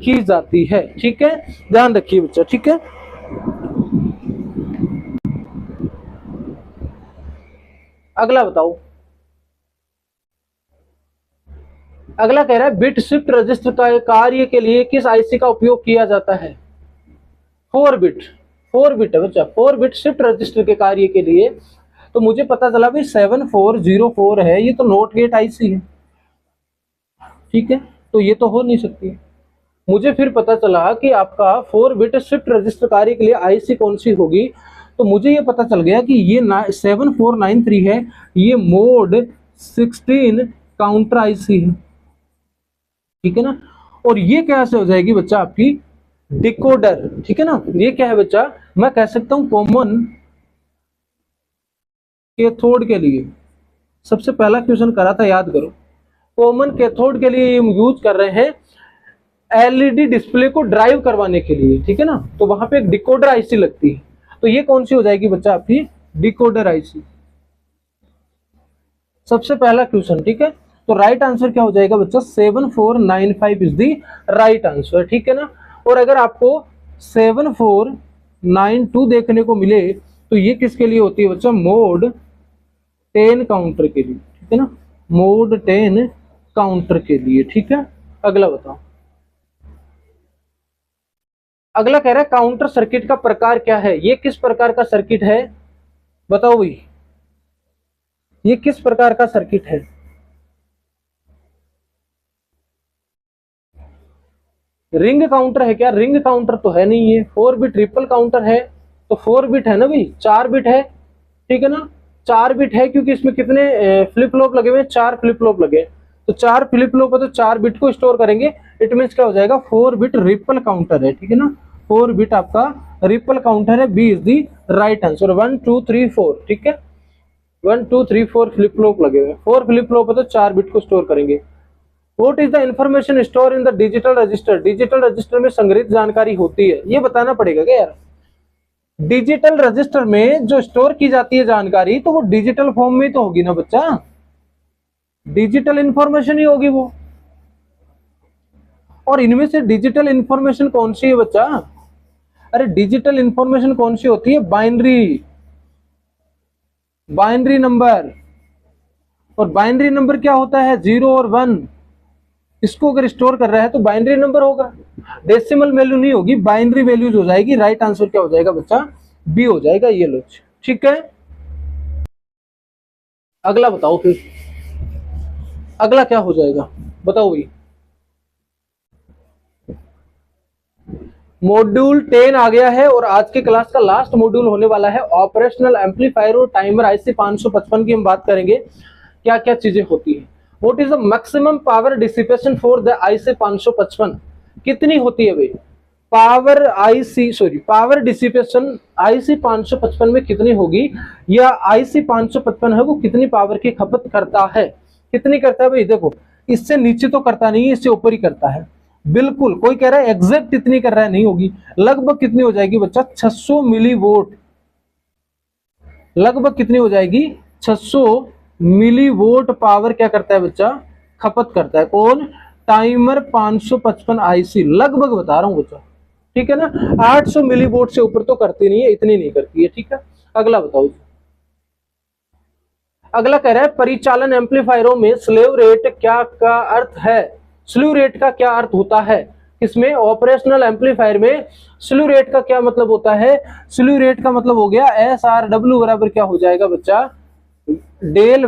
की जाती है। ठीक है, ध्यान रखिए बच्चा। ठीक है, अगला बताओ। अगला कह रहा है बिट शिफ्ट रजिस्टर का कार्य के लिए किस IC का उपयोग किया जाता है? 4 बिट है बच्चा। 4 बिट शिफ्ट रजिस्टर के कार्य के लिए। तो मुझे पता चला भाई 7404 है, ये तो नॉट गेट IC है। ठीक है, तो ये तो हो नहीं सकती। मुझे फिर पता चला कि आपका 4 बिट शिफ्ट रजिस्टर कार्य के लिए IC कौन सी होगी। तो मुझे ये पता चल गया कि ये 7493 है, ये मोड 16 काउंटर IC है। ठीक है ना, और ये कैसे हो जाएगी बच्चा? आपकी डिकोडर। ठीक है ना, ये क्या है बच्चा? मैं कह सकता हूं कॉमन कैथोड के लिए। सबसे पहला क्वेश्चन करा था, याद करो। कॉमन कैथोड के लिए हम यूज कर रहे हैं LED डिस्प्ले को ड्राइव करवाने के लिए। ठीक है ना, तो वहां पे एक डिकोडर IC लगती है। तो ये कौन सी हो जाएगी बच्चा? आपकी डिकोडर IC। सबसे पहला क्वेश्चन। ठीक है, तो राइट आंसर क्या हो जाएगा बच्चा? 7495 इज दी राइट आंसर। ठीक है ना, और अगर आपको 7492 देखने को मिले तो ये किसके लिए होती है बच्चा? मोड 10 काउंटर के लिए। ठीक है ना, मोड 10 काउंटर के लिए। ठीक है, अगला बताओ। अगला कह रहा है काउंटर सर्किट का प्रकार क्या है? ये किस प्रकार का सर्किट है? बताओ भाई, ये किस प्रकार का सर्किट है? रिंग काउंटर है क्या? रिंग काउंटर तो है नहीं है। 4 बिट ट्रिपल काउंटर है, तो 4 बिट है ना भाई, 4 बिट है। ठीक है ना, 4 बिट है क्योंकि इसमें कितने फ्लिप फ्लॉप लगे हुए हैं? 4 फ्लिप फ्लॉप लगे। तो 4 फ्लिप फ्लॉप है तो 4 बिट को स्टोर करेंगे। इट मीन्स क्या हो जाएगा, 4 बिट रिपल काउंटर है, ठीक है ना, 4 बिट आपका रिपल काउंटर है। B is the right answer. 1 2 3 4, ठीक है, 1 2 3 4 फ्लिप फ्लॉप लगे हुए, 4 फ्लिप फ्लॉप है तो 4 बिट को स्टोर करेंगे। What is the information stored in the digital register? Digital register में संग्रहित जानकारी होती है, ये बताना पड़ेगा क्या यार। डिजिटल रजिस्टर में जो स्टोर की जाती है जानकारी, तो वो डिजिटल फॉर्म में तो होगी ना बच्चा, डिजिटल इंफॉर्मेशन ही होगी वो। और इनमें से डिजिटल इंफॉर्मेशन कौन सी है बच्चा? अरे डिजिटल इंफॉर्मेशन कौन सी होती है? Binary, binary number. और बाइनरी नंबर क्या होता है? 0 और 1। इसको अगर स्टोर कर रहा है तो बाइनरी नंबर होगा, डेसिमल वैल्यू नहीं होगी, बाइनरी वैल्यूज हो जाएगी। राइट आंसर क्या हो जाएगा बच्चा? बी हो जाएगा, ये लो, ठीक है। अगला बताओ फिर, अगला क्या हो जाएगा बताओ भाई। मॉड्यूल 10 आ गया है और आज के क्लास का लास्ट मॉड्यूल होने वाला है। ऑपरेशनल एम्पलीफायर और टाइमर आईसी 555 की हम बात करेंगे, क्या क्या चीजें होती है। What is the maximum power dissipation for the IC 555? कितनी होती है भाई पावर पावर डिसिपेशन आईसी 555 में कितनी होगी, या आईसी 555 है वो कितनी पावर की खपत करता है? कितनी करता है भाई? देखो इससे नीचे तो करता नहीं है, इससे ऊपर ही करता है। बिल्कुल, कोई कह रहा है एग्जैक्ट इतनी कर रहा है, नहीं होगी। लगभग कितनी हो जाएगी बच्चा? 600 मिली वोट। लगभग कितनी हो जाएगी? 600 मिली वोट पावर क्या करता है बच्चा? खपत करता है। कौन? Timer 555 IC. लगभग बता रहा हूं बच्चा, ठीक है ना। 800 मिली वोट से ऊपर तो करती नहीं है, इतनी नहीं करती है, ठीक है। अगला बताओ। अगला कह रहा है परिचालन एम्पलीफायरों में स्लेव रेट क्या का अर्थ है? स्लीव रेट का क्या अर्थ होता है? इसमें ऑपरेशनल एम्पलीफायर में स्लीव रेट का क्या मतलब होता है? स्लीव रेट का मतलब हो गया SR/W बराबर क्या हो जाएगा बच्चा? डेल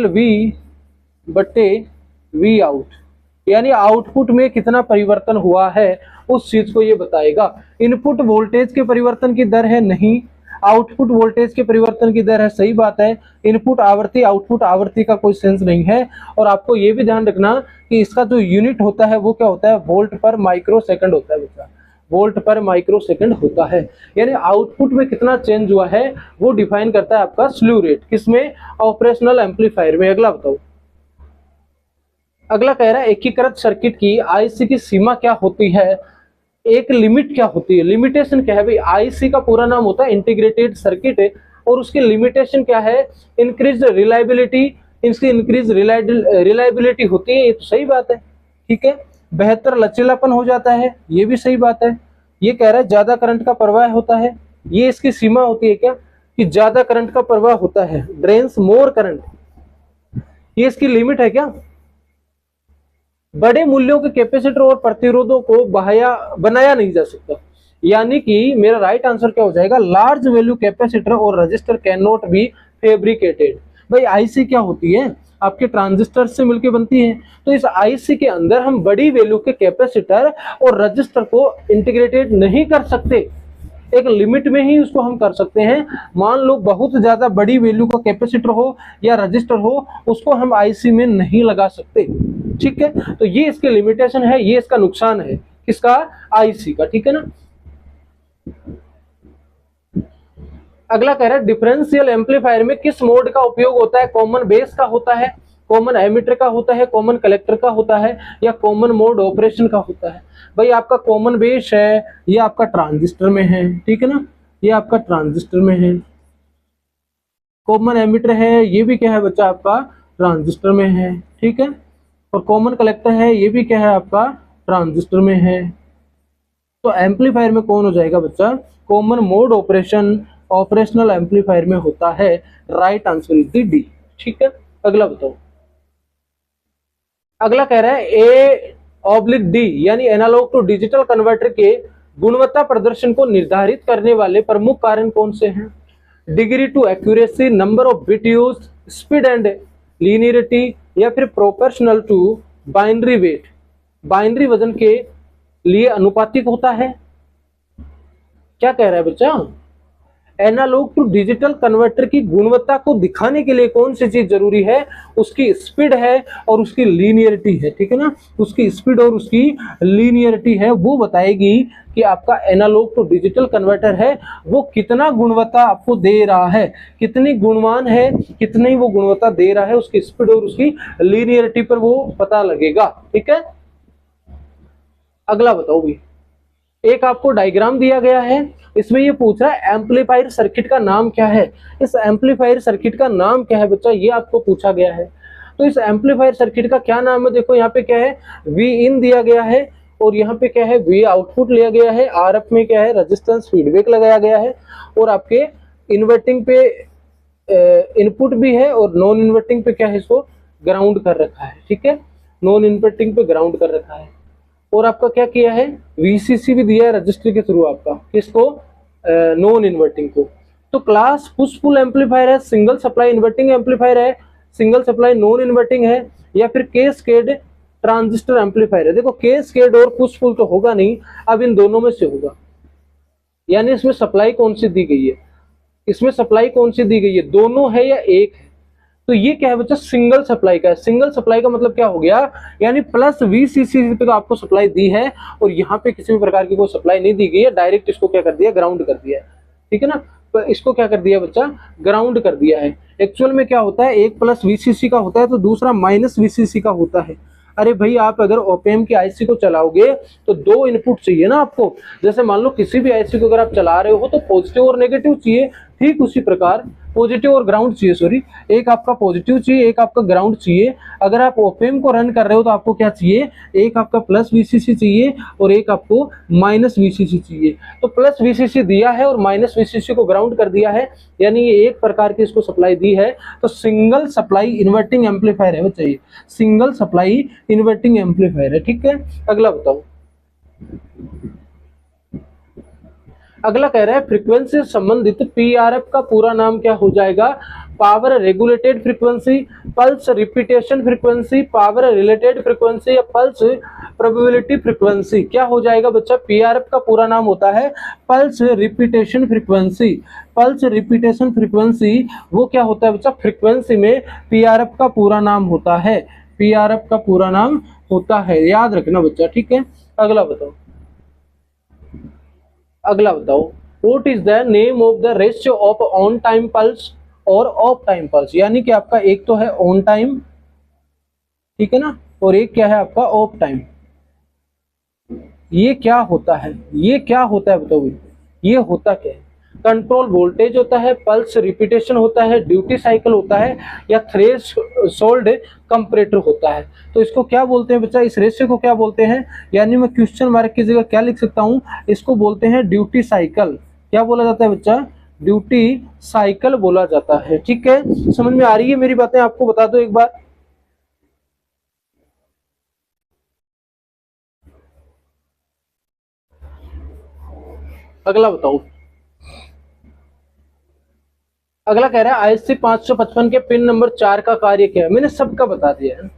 वी बटे वी आउट, यानी आउटपुट में कितना परिवर्तन हुआ है उस चीज को ये बताएगा। इनपुट वोल्टेज के परिवर्तन की दर है नहीं, आउटपुट वोल्टेज के परिवर्तन की दर है, सही बात है। इनपुट आवृत्ति आउटपुट आवृत्ति का कोई सेंस नहीं है। और आपको ये भी ध्यान रखना कि इसका जो यूनिट होता है वो क्या होता है? वोल्ट पर माइक्रो सेकंड होता है बच्चा, वोल्ट पर माइक्रो सेकंड होता है। यानी आउटपुट में कितना चेंज हुआ है वो डिफाइन करता है आपका स्लीव रेट। किसमें? ऑपरेशनल एम्पलीफायर में। अगला बताओ। अगला कह रहा है एकीकृत सर्किट की आईसी की सीमा क्या होती है? एक लिमिट क्या होती है? लिमिटेशन क्या है भाई? आईसी का पूरा नाम होता है इंटीग्रेटेड सर्किट है, और उसकी लिमिटेशन क्या है? Increase reliability. इसकी इंक्रीज रिलायबिलिटी होती है, ये तो सही बात है, ठीक है। बेहतर लचीलापन हो जाता है, ये भी सही बात है। ये कह रहा है ज्यादा करंट का प्रवाह होता है, ये इसकी सीमा होती है क्या? कि ज्यादा करंट का प्रवाह होता है, ड्रेन्स मोर करंट, ये इसकी लिमिट है क्या? बड़े मूल्यों के कैपेसिटर और प्रतिरोधों को बनाया नहीं जा सकता। यानी कि मेरा राइट आंसर क्या हो जाएगा? लार्ज वैल्यू कैपेसिटर और register can not be fabricated. भाई आईसी क्या होती है? आपके ट्रांजिस्टर से मिलकर बनती है। तो इस आईसी के अंदर हम बड़ी वैल्यू के कैपेसिटर और रजिस्टर को इंटीग्रेटेड नहीं कर सकते, एक लिमिट में ही उसको हम कर सकते हैं। मान लो बहुत ज्यादा बड़ी वैल्यू का कैपेसिटर हो या रजिस्टर हो, उसको हम आईसी में नहीं लगा सकते, ठीक है। तो ये इसके लिमिटेशन है, ये इसका नुकसान है, किसका? आईसी का, ठीक है ना। अगला कह रहा है डिफरेंशियल एम्पलीफायर में किस मोड का उपयोग होता है? कॉमन बेस का होता है, कॉमन एमिटर का होता है, कॉमन कलेक्टर का होता है, या कॉमन मोड ऑपरेशन का होता है? भाई आपका कॉमन बेस है, ये आपका ट्रांजिस्टर में है, ठीक है ना, ये आपका ट्रांजिस्टर में है। कॉमन एमिटर है, ये भी क्या है बच्चा? आपका ट्रांजिस्टर में है, ठीक है। और कॉमन कलेक्टर है, ये भी क्या है? आपका ट्रांजिस्टर में है। तो एम्पलीफायर में कौन हो जाएगा बच्चा? Common mode operation operational amplifier में होता है। राइट आंसर इज डी, ठीक है। अगला बताओ। अगला कह रहा है A/D यानी एनालॉग टू डिजिटल कन्वर्टर के गुणवत्ता प्रदर्शन को निर्धारित करने वाले प्रमुख कारण कौन से हैं? Degree to accuracy, number of bit use, speed and linearity, या फिर proportional to binary weight, binary वजन के लिए अनुपातिक होता है। क्या कह रहा है बच्चा? एनालॉग टू डिजिटल कन्वर्टर की गुणवत्ता को दिखाने के लिए कौन सी चीज जरूरी है, उसकी स्पीड है और उसकी लीनियरिटी है, ठीक है ना। उसकी स्पीड और उसकी लीनियरिटी है, वो बताएगी कि आपका एनालॉग टू डिजिटल कन्वर्टर है वो कितना गुणवत्ता आपको दे रहा है, कितनी गुणवान है, कितनी वो गुणवत्ता दे रहा है, उसकी स्पीड और उसकी लीनियरिटी पर वो पता लगेगा, ठीक है। अगला बताओ भी, एक आपको डायग्राम दिया गया है, इसमें ये पूछ रहा है एम्पलीफायर सर्किट का नाम क्या है। इस एम्पलीफायर सर्किट का नाम क्या है बच्चा, ये आपको पूछा गया है। तो इस एम्पलीफायर सर्किट का क्या नाम है, देखो यहाँ पे क्या है, वी इन दिया गया है और यहाँ पे क्या है, वी आउटपुट लिया गया है, आर एफ में क्या है, रेजिस्टेंस फीडबैक लगाया गया है, और आपके इन्वर्टिंग पे इनपुट भी है और नॉन इन्वर्टिंग पे क्या है, इसको ग्राउंड कर रखा है, ठीक है। नॉन इन्वर्टिंग पे ग्राउंड कर रखा है, और आपका क्या किया है, वीसीसी भी दिया है रजिस्टर के थ्रू आपका, किसको, नॉन इन्वर्टिंग को। तो क्लास पुश पुल एम्पलीफायर है, सिंगल सप्लाई इन्वर्टिंग एम्पलीफायर है, सिंगल सप्लाई नॉन इन्वर्टिंग है, या फिर कैस्केड ट्रांजिस्टर एम्पलीफायर है। देखो कैस्केड और पुश पुल तो होगा नहीं, अब इन दोनों में से होगा, यानी इसमें सप्लाई कौन सी दी गई है, इसमें सप्लाई कौन सी दी गई है, दोनों है या एक है। तो ये क्या है बच्चा, सिंगल सप्लाई का है। सिंगल सप्लाई का मतलब क्या हो गया, यानी प्लस वीसीसी पे तो आपको सप्लाई दी है और यहाँ पे किसी भी प्रकार की कोई सप्लाई नहीं दी गई है, डायरेक्ट इसको क्या कर दिया, ग्राउंड कर दिया है, ठीक है ना। तो इसको क्या कर दिया बच्चा, ग्राउंड कर दिया है। एक्चुअल में क्या होता है, एक प्लस वीसीसी का होता है तो दूसरा माइनस वीसीसी का होता है। अरे भाई आप अगर ओपेम की आईसी को चलाओगे तो दो इनपुट चाहिए ना आपको, जैसे मान लो किसी भी आईसी को अगर आप चला रहे हो तो पॉजिटिव और नेगेटिव चाहिए, ठीक उसी प्रकार पॉजिटिव और ग्राउंड चाहिए, सॉरी, एक आपका पॉजिटिव चाहिए, एक आपका ग्राउंड चाहिए। अगर आप ओपेम को रन कर रहे हो तो आपको क्या चाहिए, एक आपका प्लस वीसीसी चाहिए और एक आपको माइनस वीसीसी चाहिए। तो प्लस वीसीसी दिया है और माइनस वीसीसी को ग्राउंड कर दिया है, यानी ये एक प्रकार की इसको सप्लाई दी है। तो सिंगल सप्लाई इन्वर्टिंग एम्पलीफायर है वो, चाहिए सिंगल सप्लाई इन्वर्टिंग एम्पलीफायर है, ठीक है। अगला बताओ, अगला कह रहा है फ्रीक्वेंसी से संबंधित पीआरएफ का पूरा नाम क्या हो जाएगा, power regulated frequency, pulse repetition frequency, power related frequency या पल्स प्रोबेबिलिटी फ्रीक्वेंसी। क्या हो जाएगा बच्चा, पीआरएफ का पूरा नाम होता है pulse repetition frequency. Pulse repetition frequency वो क्या होता है बच्चा, फ्रीक्वेंसी में पीआरएफ का पूरा नाम होता है, पीआरएफ का पूरा नाम होता है, याद रखना बच्चा, ठीक है। अगला बताओ, अगला बताओ, what is the name of the ratio of on time pulse और ऑफ टाइम पल्स। यानी कि आपका एक तो है ऑन टाइम, ठीक है ना, और एक क्या है आपका ऑफ टाइम। ये क्या होता है, ये क्या होता है बताओ, ये होता क्या है, कंट्रोल वोल्टेज होता है, पल्स रिपीटेशन होता है, ड्यूटी साइकिल होता है, या थ्रेशोल्ड कंपैरेटर होता है। तो इसको क्या बोलते हैं बच्चा, इस रेशियो को क्या बोलते हैं, यानी मैं क्वेश्चन मार्क की जगह क्या लिख सकता हूं, इसको बोलते हैं ड्यूटी साइकिल। क्या बोला जाता है बच्चा, ड्यूटी साइकिल बोला जाता है, ठीक है। समझ में आ रही है मेरी बातें, आपको बता दो एक बार। अगला बताओ, अगला कह रहा है आईएससी 555 के पिन नंबर 4 का कार्य क्या है। मैंने सबका बता दिया है,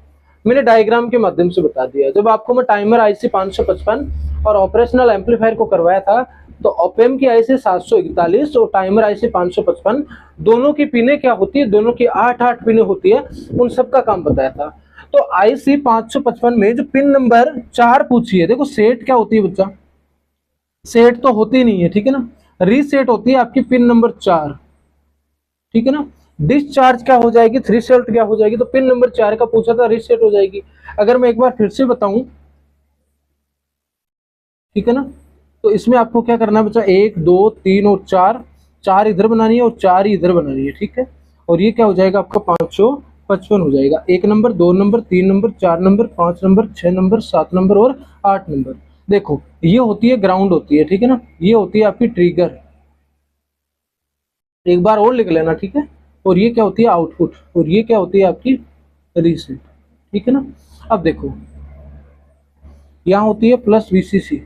मैंने डायग्राम के माध्यम से बता दिया। जब आपको मैं टाइमर आईसी 555 और ऑपरेशनल एम्पलीफायर को करवाया था तो ओपेम की आईसी 741 और टाइमर आईसी 555 दोनों की पिने क्या होती है, दोनों की 8-8 पिने होती है, उन सबका काम बताया था। तो आईसी 555 में जो पिन नंबर 4 पूछी है, देखो सेट क्या होती है बच्चा, सेट तो होती नहीं है, ठीक है ना, रीसेट होती है आपकी पिन नंबर 4, ठीक है ना। डिस्चार्ज क्या हो जाएगी, थ्रेशोल्ड क्या हो जाएगी, तो पिन नंबर 4 का पूछा था, रीसेट हो जाएगी। अगर मैं एक बार फिर से बताऊं, ठीक है ना, तो इसमें आपको क्या करना है बच्चा, 1 2 3 और 4, 4 इधर बनानी है और 4 ही इधर बनानी है, ठीक है। और ये क्या हो जाएगा आपका 555 हो जाएगा, 1 number 2 number 3 number 4 number 5 number 6 number 7 number और 8 नंबर। देखो ये होती है ग्राउंड होती है, ठीक है ना, ये होती है आपकी ट्रिगर, एक बार और लिख लेना, ठीक है। और ये क्या होती है आउटपुट, और ये क्या होती है आपकी रीसेट, ठीक है ना। अब देखो यहाँ होती है प्लस वीसीसी,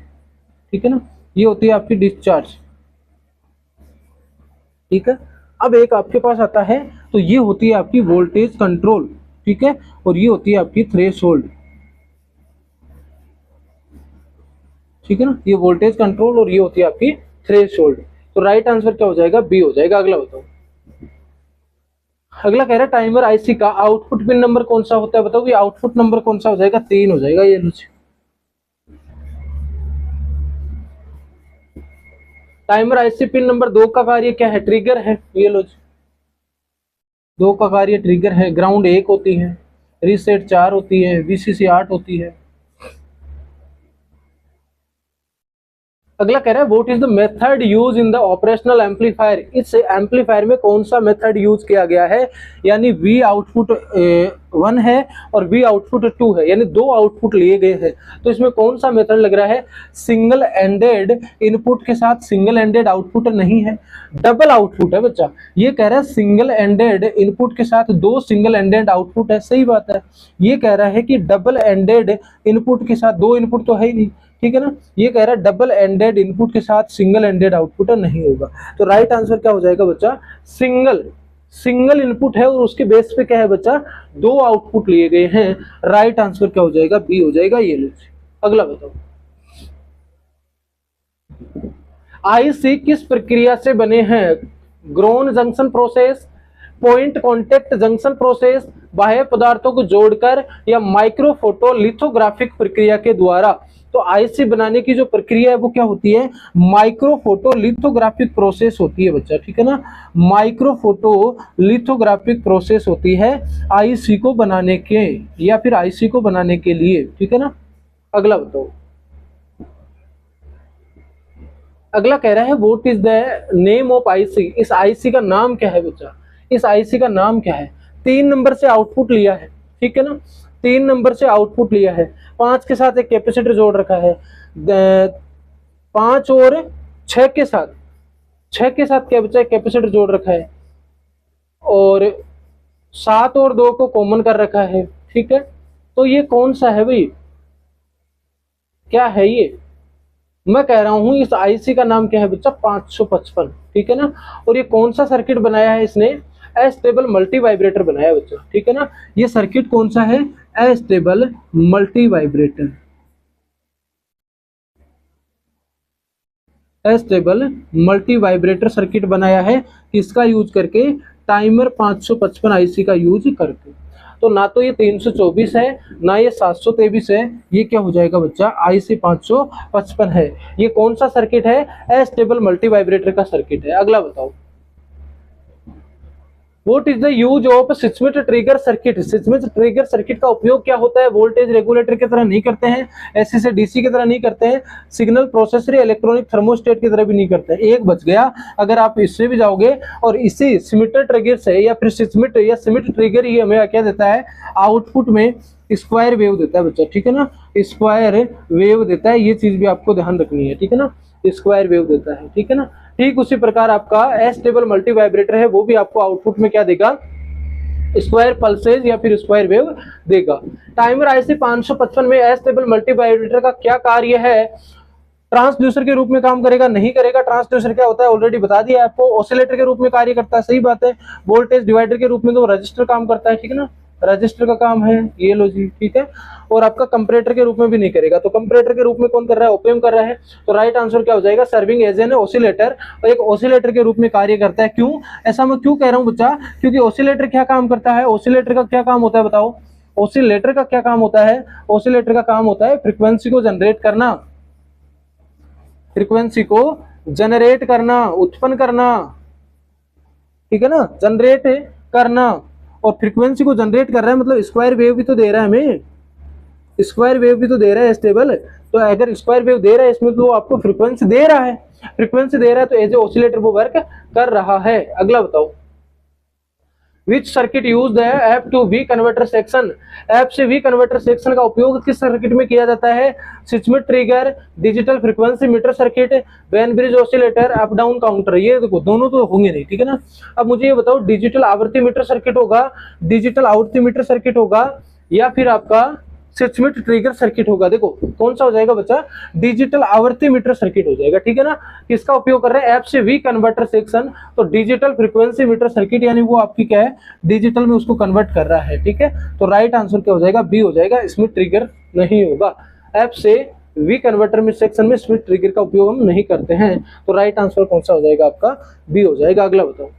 ठीक है ना, ये होती है आपकी डिस्चार्ज, ठीक है। अब एक आपके पास आता है तो ये होती है आपकी वोल्टेज कंट्रोल, ठीक है, और ये होती है आपकी थ्रेशोल्ड, ठीक है ना, ये वोल्टेज कंट्रोल और ये होती है आपकी थ्रेशोल्ड। तो राइट आंसर क्या हो जाएगा, बी हो जाएगा। अगला बताओ। अगला कह रहा है टाइमर आईसी का आउटपुट पिन नंबर कौन सा होता है, बताओ कि आउटपुट नंबर कौन सा हो जाएगा, 3 हो जाएगा। ये लो, टाइमर आईसी पिन नंबर 2 का कार्य क्या है, ट्रिगर है। ये लो, 2 का कार्य ट्रिगर है। ग्राउंड 1 होती है, रीसेट 4 होती है, वीसीसी 8 होती है। अगला कह रहा है what is the method use in the operational amplifier, इस एम्पलीफायर में कौन सा मेथड यूज किया गया है, यानी वी आउटपुट 1 है और वी आउटपुट 2 है, यानी 2 आउटपुट लिए गए हैं। तो इसमें कौन सा मेथड लग रहा है, सिंगल एंडेड इनपुट के साथ सिंगल एंडेड आउटपुट नहीं है, डबल आउटपुट है बच्चा। ये कह रहा है सिंगल एंडेड इनपुट के साथ 2 सिंगल एंडेड आउटपुट है, सही बात है। ये कह रहा है कि डबल एंडेड इनपुट के साथ 2 इनपुट तो है ही नहीं, ठीक है ना। ये कह रहा है डबल एंडेड इनपुट के साथ सिंगल एंडेड आउटपुट नहीं होगा। तो राइट आंसर क्या हो जाएगा बच्चा, सिंगल इनपुट है और उसके बेस पे क्या है बच्चा, 2 आउटपुट लिए गए हैं। राइट आंसर क्या हो जाएगा, बी हो जाएगा। ये लो, अगला बताओ। आईसी किस प्रक्रिया से बने हैं, grown junction process, point contact junction process, बाह्य पदार्थों को जोड़कर, या माइक्रोफोटोलिथोग्राफिक प्रक्रिया के द्वारा। तो आईसी बनाने की जो प्रक्रिया है वो क्या होती है, माइक्रोफोटोलिथोग्राफिक प्रोसेस होती है बच्चा, ठीक है ना। माइक्रोफोटोलिथोग्राफिक प्रोसेस होती है आईसी को बनाने के, या फिर आईसी को बनाने के लिए, ठीक है ना। अगला बताओ। अगला कह रहा है what is the name of IC, इस आईसी का नाम क्या है बच्चा, इस आईसी का नाम क्या है। 3 नंबर से आउटपुट लिया है, ठीक है ना, 3 नंबर से आउटपुट लिया है, 5 के साथ एक कैपेसिटर जोड़ रखा है, 5 और 6 के साथ, 6 के साथ क्या बच्चा, कैपेसिटर जोड़ रखा है, और 7 और 2 को कॉमन कर रखा है, ठीक है। तो ये कौन सा है भाई, क्या है ये, मैं कह रहा हूं इस आईसी का नाम क्या है बच्चा, 555, ठीक है ना। और ये कौन सा सर्किट बनाया है इसने, एस्टेबल मल्टी वाइब्रेटर बनाया बच्चा, ठीक है ना। ये सर्किट कौन सा है, stable multi vibrator, stable multi vibrator circuit बनाया है, किसका यूज करके, टाइमर 555 आईसी का यूज करके। तो ना तो ये 324 है, ना ये 723 है, ये क्या हो जाएगा बच्चा, आईसी 555 है। ये कौन सा सर्किट है, एस्टेबल मल्टी वाइब्रेटर का सर्किट है। अगला बताओ। What is the use of seismic trigger circuit, seismic trigger circuit का उपयोग क्या होता है, वोल्टेज रेगुलेटर की तरह नहीं करते हैं, एसी से डीसी की तरह नहीं करते हैं, सिग्नल प्रोसेसर इलेक्ट्रॉनिक थर्मोस्टेट की तरह भी नहीं करते हैं। एक बच गया, अगर आप इससे भी जाओगे और इसी सिमिटर ट्रिगर से, या फिर सिस्मिट या सिमिट ट्रिगर ही हमें क्या देता है, आउटपुट में स्क्वायर वेव देता है बच्चा, ठीक है ना, स्क्वायर वेव देता है। ये चीज भी आपको ध्यान रखनी है, ठीक है ना, स्क्वायर वेव देता है, ठीक है ना। ठीक उसी प्रकार आपका एस्टेबल मल्टी वाइब्रेटर है, वो भी आपको आउटपुट में क्या देगा, स्क्वायर पल्सेज या फिर स्क्वायर वेव देगा। टाइमर आईसी 555 में एस्टेबल मल्टी वाइब्रेटर का क्या कार्य है, ट्रांसड्यूसर के रूप में काम करेगा, नहीं करेगा। ट्रांसड्यूसर क्या होता है ऑलरेडी बता दिया आपको, ऑसिलेटर के रूप में कार्य करता है, सही बात है। वोल्टेज डिवाइडर के रूप में तो रजिस्टर काम करता है, ठीक है ना, रजिस्टर का काम है, ये लो जी, ठीक है। और आपका कंपैरेटर के रूप में भी नहीं करेगा, तो कंपैरेटर के रूप में कौन कर रहा है, ओपएम कर रहा है। तो राइट आंसर क्या हो जाएगा, सर्विंग एज एन ऑसिलेटर, और एक ऑसिलेटर के रूप में कार्य करता है। क्यों ऐसा मैं क्यों कह रहा हूं बच्चा, क्योंकि ऑसिलेटर क्या काम करता है, ऑसिलेटर का क्या काम होता है बताओ, ऑसिलेटर का क्या काम होता है, ऑसिलेटर का काम होता है फ्रीक्वेंसी को जनरेट करना, फ्रीक्वेंसी को जनरेट करना, उत्पन्न करना, ठीक है ना, जनरेट करना। और फ्रीक्वेंसी को जनरेट कर रहा है मतलब स्क्वायर वेव भी तो दे रहा है हमें, स्क्वायर वेव भी तो दे रहा है स्टेबल। तो अगर स्क्वायर वेव दे रहा है इसमें, तो आपको फ्रीक्वेंसी दे रहा है, फ्रीक्वेंसी दे रहा है, तो एज ए ऑसिलेटर वो वर्क कर रहा है। अगला बताओ। Which circuit use the F to V converter section, F से वी कन्वर्टर सेक्शन का उपयोग किस सर्किट में किया जाता है, seismic trigger, digital frequency meter circuit, Wien bridge oscillator, up down counter. ये देखो दोनों तो होंगे नहीं, ठीक है ना। अब मुझे ये बताओ, डिजिटल आवर्ती मीटर सर्किट होगा, डिजिटल आवर्ती मीटर सर्किट होगा, या फिर आपका सिस्मिक ट्रिगर सर्किट होगा। देखो कौन सा हो जाएगा बच्चा, डिजिटल आवर्ती मीटर सर्किट हो जाएगा, ठीक है ना। किसका उपयोग कर रहे हैं, एफ से वी कन्वर्टर सेक्शन, तो डिजिटल फ्रीक्वेंसी मीटर सर्किट, यानी वो आपकी क्या है, डिजिटल में उसको कन्वर्ट कर रहा है, ठीक है। तो राइट आंसर क्या हो जाएगा, बी हो जाएगा, इसमें ट्रिगर नहीं होगा। एफ से वी कन्वर्टर में सेक्शन में स्विच ट्रिगर का उपयोग हम नहीं करते हैं। तो राइट आंसर कौन सा हो जाएगा आपका, बी हो जाएगा। अगला बताओ,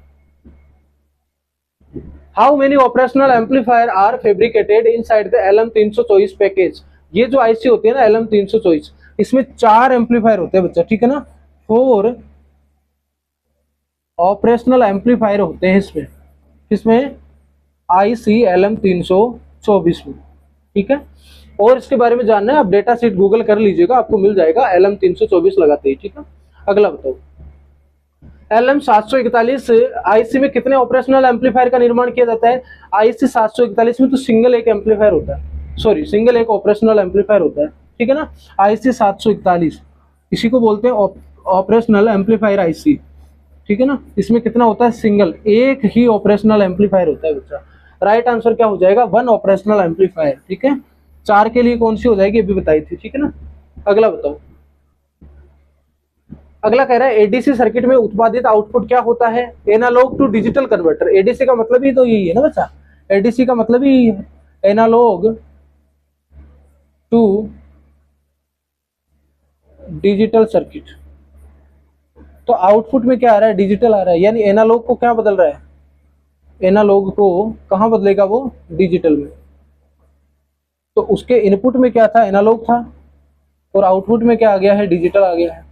how many operational amplifier are fabricated inside the LM324 package. ये जो आईसी होती है ना LM324, इसमें 4 एम्पलीफायर होते हैं बच्चा, ठीक है ना, 4 ऑपरेशनल एम्पलीफायर होते हैं इसमें, किसमें, IC LM324 में, ठीक है। और इसके बारे में जानना है आप डेटा शीट गूगल कर लीजिएगा, आपको मिल जाएगा LM324 लगाते ही, ठीक है। अगला बताओ, LM741 आईसी में कितने ऑपरेशनल एम्पलीफायर का निर्माण किया जाता है। IC 741 में तो सिंगल एक एम्पलीफायर होता है, सॉरी सिंगल एक ऑपरेशनल एम्पलीफायर होता है, ठीक है ना। IC 741 इसी को बोलते हैं ऑपरेशनल एम्पलीफायर IC, ठीक है ना। इसमें कितना होता है, सिंगल, एक ही ऑपरेशनल एम्पलीफायर होता है बच्चा। राइट आंसर क्या हो जाएगा, 1 ऑपरेशनल एम्पलीफायर, ठीक है। 4 के लिए कौन सी हो जाएगी अभी बताई थी, ठीक है ना। अगला बताओ, अगला कह रहा है एडीसी सर्किट में उत्पादित आउटपुट क्या होता है, analog to digital converter. ADC का मतलब ही तो यही है ना बच्चा, एडीसी का मतलब ही है एनालॉग टू डिजिटल सर्किट। तो आउटपुट में क्या आ रहा है, डिजिटल आ रहा है, यानी एनालॉग को क्या बदल रहा है, एनालॉग को कहां बदलेगा वो, डिजिटल में। तो उसके इनपुट में क्या था, एनालॉग था, और आउटपुट में क्या आ गया है, डिजिटल आ गया है।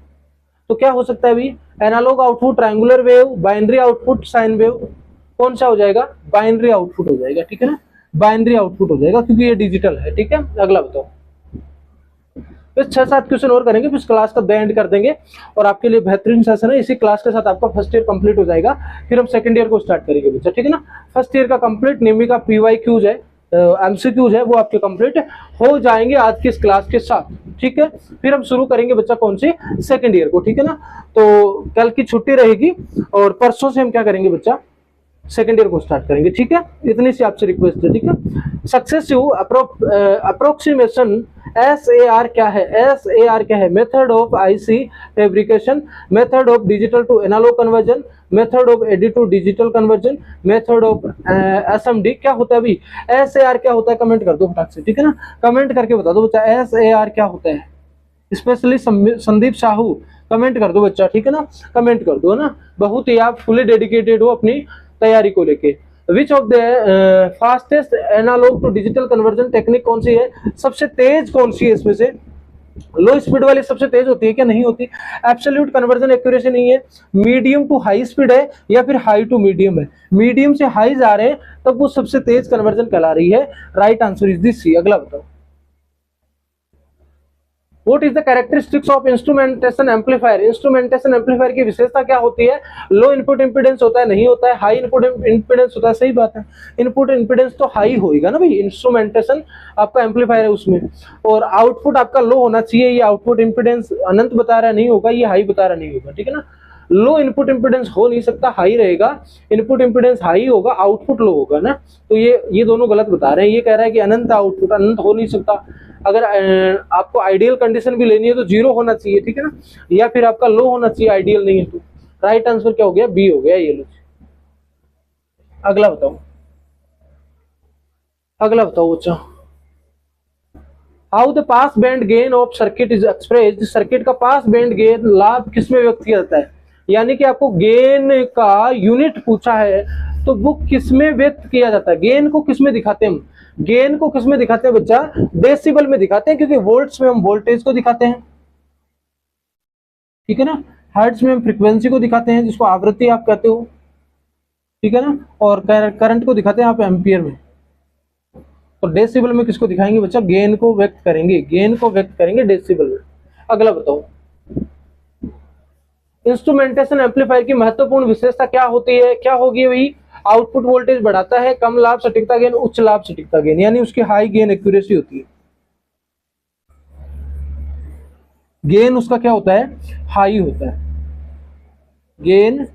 तो क्या हो सकता है अभी, analog output triangular wave, binary output sine wave, कौन सा हो जाएगा, बाइनरी आउटपुट हो जाएगा, ठीक है ना, बाइनरी आउटपुट हो जाएगा क्योंकि ये डिजिटल है, ठीक है। अगला बताओ, फिर 6-7 क्वेश्चन और करेंगे, फिर क्लास का एंड कर देंगे और आपके लिए बेहतरीन सेशन है। इसी क्लास के साथ आपका फर्स्ट ईयर कंप्लीट हो जाएगा, फिर हम सेकंड ईयर को स्टार्ट करेंगे बच्चा, ठीक है ना। फर्स्ट ईयर का कंप्लीट, निमी का PYQs है, MCQs है, वो आपके कंप्लीट हो जाएंगे आज की इस क्लास के साथ, ठीक है। फिर हम शुरू करेंगे बच्चा कौन सी, सेकंड ईयर को, ठीक है ना। तो कल की छुट्टी रहेगी और परसों से हम क्या करेंगे बच्चा, सेकंड ईयर को स्टार्ट करेंगे, ठीक है। इतनी सी आपसे रिक्वेस्ट है, ठीक है। सक्सेसिव अप्रोक्सीमेशन SAR क्या है, SAR क्या है, method of IC fabrication, method of digital to analog conversion, method of AD to digital conversion, method of SMD। क्या होता है अभी, SAR क्या होता है, कमेंट कर दो फटाक से, ठीक है ना, कमेंट करके बता दो बच्चा SAR क्या होता है। स्पेशली संदीप साहू कमेंट कर दो बच्चा, ठीक है ना, कमेंट कर दो ना, बहुत ही आप फुली डेडिकेटेड हो अपनी तैयारी को लेके। Which of the fastest analog to digital conversion technique कौन सी है, सबसे तेज कौन सी है इसमें से, लो स्पीड वाली सबसे तेज होती है क्या, नहीं होती। एब्सोल्यूट कन्वर्जन एक्यूरेसी नहीं है, मीडियम टू हाई स्पीड है या फिर हाई टू मीडियम है, मीडियम से हाई जा रहे हैं तब वो सबसे तेज कन्वर्जन कहला रही है। राइट आंसर इज दिस सी। अगला बताओ, What is the characteristics of instrumentation amplifier. Instrumentation amplifier की विशेषता क्या होती है, लो इनपुट इंपीडेंस होता है, नहीं होता है, हाई इनपुट इंपीडेंस होता है, सही बात है, इनपुट इंपीडेंस तो हाई होगा ना भाई, इंस्ट्रूमेंटेशन आपका एम्पलीफायर है उसमें, और आउटपुट आपका लो होना चाहिए, ये आउटपुट इंपीडेंस अनंत बता रहा नहीं होगा, ये हाई बता रहा नहीं होगा, ठीक है ना। लो इनपुट इंपीडेंस हो नहीं सकता, हाई रहेगा, इनपुट इंपीडेंस हाई होगा, आउटपुट लो होगा ना, तो ये दोनों गलत बता रहे हैं। ये कह रहा है कि अनंत आउटपुट, अनंत हो नहीं सकता। अगर आपको आइडियल कंडीशन भी लेनी है तो 0 होना चाहिए, ठीक है ना, या फिर आपका लो होना चाहिए, आइडियल नहीं है तो। राइट आंसर क्या हो गया, बी हो गया, ये लो। अगला बताओ, अगला बताओ बच्चा, how the pass band gain of circuit is expressed. Circuit का पास बैंड गेन लाभ किसमें व्यक्त किया जाता है, यानी कि आपको गेन का यूनिट पूछा है तो वो किसमें व्यक्त किया जाता है, गेन को किसमें दिखाते हैं हम, गेन को किसमें दिखाते हैं बच्चा, डेसिबल में दिखाते हैं, क्योंकि वोल्ट्स में हम वोल्टेज को दिखाते हैं, ठीक है ना, हर्ट्ज में हम फ्रीक्वेंसी को दिखाते हैं जिसको आवृत्ति आप कहते हो, ठीक है ना, और करंट को दिखाते हैं आप एम्पियर में। तो डेसिबल में किसको दिखाएंगे बच्चा, गेन को व्यक्त करेंगे, गेन को व्यक्त करेंगे डेसिबल में। अगला बताओ, इंस्ट्रूमेंटेशन एम्पलीफायर की महत्वपूर्ण विशेषता क्या होती है, क्या होगी भाई, आउटपुट वोल्टेज बढ़ाता है, कम लाभ सटीकता गेन, उच्च लाभ सटीकता गेन, यानी उसकी हाई गेन एक्यूरेसी होती है। गेन उसका क्या होता है, हाई होता है, गेन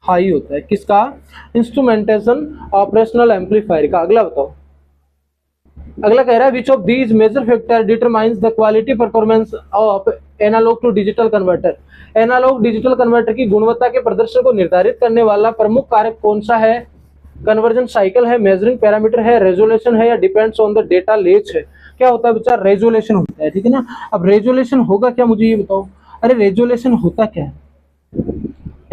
हाई होता है, किसका, इंस्ट्रूमेंटेशन ऑपरेशनल एम्पलीफायर का। अगला बताओ, अगला कह रहा है which of these major factor determines the quality performance of analog to digital converter. Analog digital converter की गुणवत्ता के प्रदर्शन को निर्धारित करने वाला प्रमुख कारक कौन सा है, कन्वर्जन साइकिल है, मेजरिंग पैरामीटर है, रेजोल्यूशन है, या depends on the data latch है? क्या होता है बच्चा? रेजोल्यूशन होता है, ठीक है ना। अब रेजोल्यूशन होगा क्या, मुझे ये बताओ। अरे रेजोल्यूशन होता क्या है?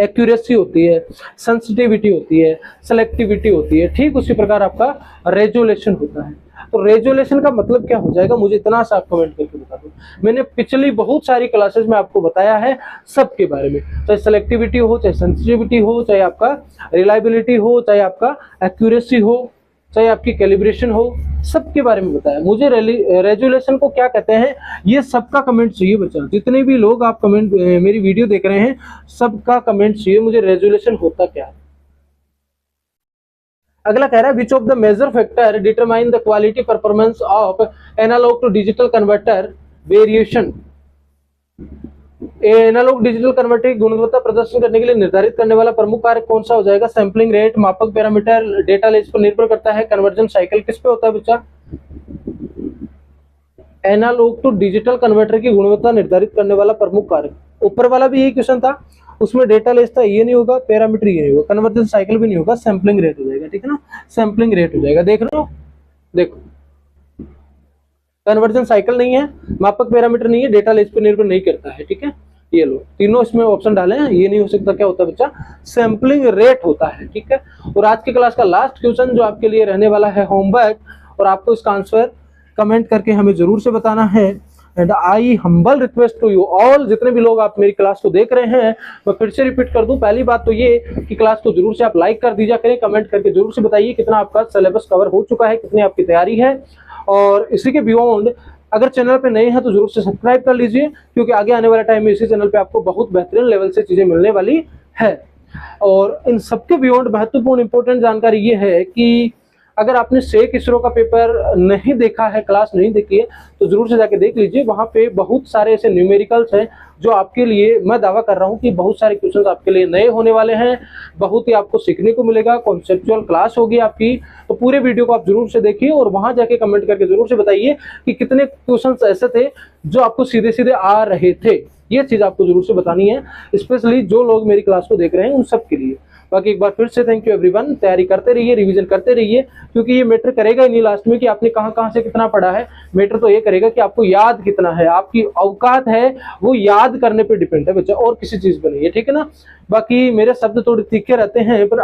एक्यूरेसी होती है, सेंसिटिविटी होती है, सेलेक्टिविटी होती है, ठीक उसी प्रकार आपका रेजोल्यूशन होता है। तो रेजोल्यूशन का मतलब क्या हो जाएगा, मुझे इतना सा आप कमेंट करके बता दो। मैंने पिछली बहुत सारी क्लासेस में आपको बताया है सबके बारे में, चाहे सेलेक्टिविटी हो, चाहे सेंसिटिविटी हो, चाहे आपका रिलायबिलिटी हो, चाहे आपका एक्यूरेसी हो, चाहे आपकी कैलिब्रेशन हो, सबके बारे में बताया। मुझे रेजोल्यूशन को क्या कहते हैं ये सबका कमेंट चाहिए बच्चा। जितने भी लोग आप कमेंट मेरी वीडियो देख रहे हैं सबका कमेंट चाहिए मुझे, रेजोल्यूशन होता क्या है। अगला कह रहा है which of the major factor determine the quality performance of analog to digital converter variation. Analog digital converter की गुणवत्ता प्रदर्शन करने के लिए निर्धारित करने वाला प्रमुख कारक कौन सा हो जाएगा? सैंपलिंग रेट, मापक पैरामीटर, डेटा लेज पर निर्भर करता है। कन्वर्जन साइकिल किस पे होता है बच्चा? एनालॉग टू डिजिटल कन्वर्टर की गुणवत्ता निर्धारित करने वाला प्रमुख कारक। ऊपर वाला भी यही क्वेश्चन था, उसमें डेटा लेज था, ये नहीं होगा, पैरामीटर ये नहीं होगा, कन्वर्जन साइकिल भी नहीं होगा, सैंपलिंग रेट हो जाएगा, ठीक है ना। सैंपलिंग रेट हो जाएगा, देख लो, देखो कन्वर्जन साइकिल नहीं है, मापक पैरामीटर नहीं है, डेटा लेज पर निर्भर नहीं करता है, ठीक है। ये लो तीनों इसमें ऑप्शन डाले हैं, ये नहीं हो सकता। क्या होता है बच्चा? सैंपलिंग रेट होता है, ठीक है। और आज की क्लास का लास्ट क्वेश्चन जो आपके लिए रहने वाला है होमवर्क, और आपको इसका आंसर कमेंट करके हमें जरूर से बताना है। And I humble request to you all, जितने भी लोग आप मेरी क्लास को देख रहे हैं, मैं फिर से रिपीट कर दूं, पहली बात तो ये कि क्लास को जरूर से आप लाइक कर दीजिए करें, कमेंट करके जरूर से बताइए कितना आपका सिलेबस कवर हो चुका है, कितनी आपकी तैयारी है। और इसी के बियॉन्ड अगर चैनल पे नए हैं तो जरूर से सब्सक्राइब कर लीजिए, क्योंकि आगे आने वाले टाइम में इसी चैनल पे आपको बहुत बेहतरीन लेवल से चीजें मिलने वाली है। और इन सबके बियॉन्ड महत्वपूर्ण इंपॉर्टेंट जानकारी ये है कि अगर आपने सेक इसरो का पेपर नहीं देखा है, क्लास नहीं देखी है, तो जरूर से जाके देख लीजिए। वहां पे बहुत सारे ऐसे न्यूमेरिकल्स हैं जो आपके लिए, मैं दावा कर रहा हूं कि बहुत सारे क्वेश्चंस आपके लिए नए होने वाले हैं, बहुत ही आपको सीखने को मिलेगा, कॉन्सेप्चुअल क्लास होगी आपकी। तो पूरे वीडियो को आप जरूर से देखिए और वहां जाके कमेंट करके जरूर से बताइए कि कितने क्वेश्चंस ऐसे थे जो आपको सीधे सीधे आ रहे थे। ये चीज आपको जरूर से बतानी है, स्पेशली जो लोग मेरी क्लास को देख रहे हैं उन सब के लिए। बाकी एक बार फिर से थैंक यू एवरीवन। तैयारी करते रहिए, रिवीजन करते रहिए, क्योंकि ये मैटर करेगा ही नहीं लास्ट में कि आपने कहां से कितना पढ़ा है। मैटर तो ये करेगा कि आपको याद कितना है, आपकी औकात है वो याद करने पे डिपेंड है बच्चा, और किसी चीज पे नहीं है, ठीक है ना। बाकी मेरे शब्द थोड़े तीखे रहते हैं पर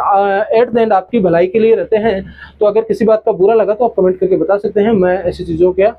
एट द एंड आपकी भलाई के लिए रहते हैं। तो अगर किसी बात का बुरा लगा तो आप कमेंट करके बता सकते हैं, मैं ऐसी चीजों का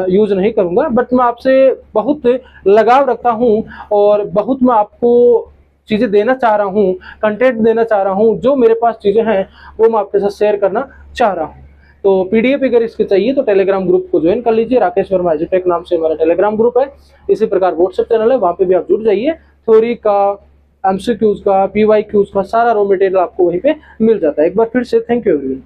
यूज नहीं करूंगा। बट मैं आपसे बहुत लगाव रखता हूं और बहुत मैं आपको चीजें देना चाह रहा हूँ, कंटेंट देना चाह रहा हूँ, जो मेरे पास चीजें हैं वो मैं आपके साथ शेयर करना चाह रहा हूँ। तो पीडीएफ अगर इसके चाहिए तो टेलीग्राम ग्रुप को ज्वाइन कर लीजिए, राकेश वर्मा एजुटेक नाम से हमारा टेलीग्राम ग्रुप है। इसी प्रकार व्हाट्सएप चैनल है, वहां पे भी आप जुड़ जाइए। थ्योरी का, एमसीक्यूज का, पीवाईक्यूज का सारा रॉ मटेरियल आपको वहीं पे मिल जाता है। एक बार फिर से थैंक यू एवरीवन।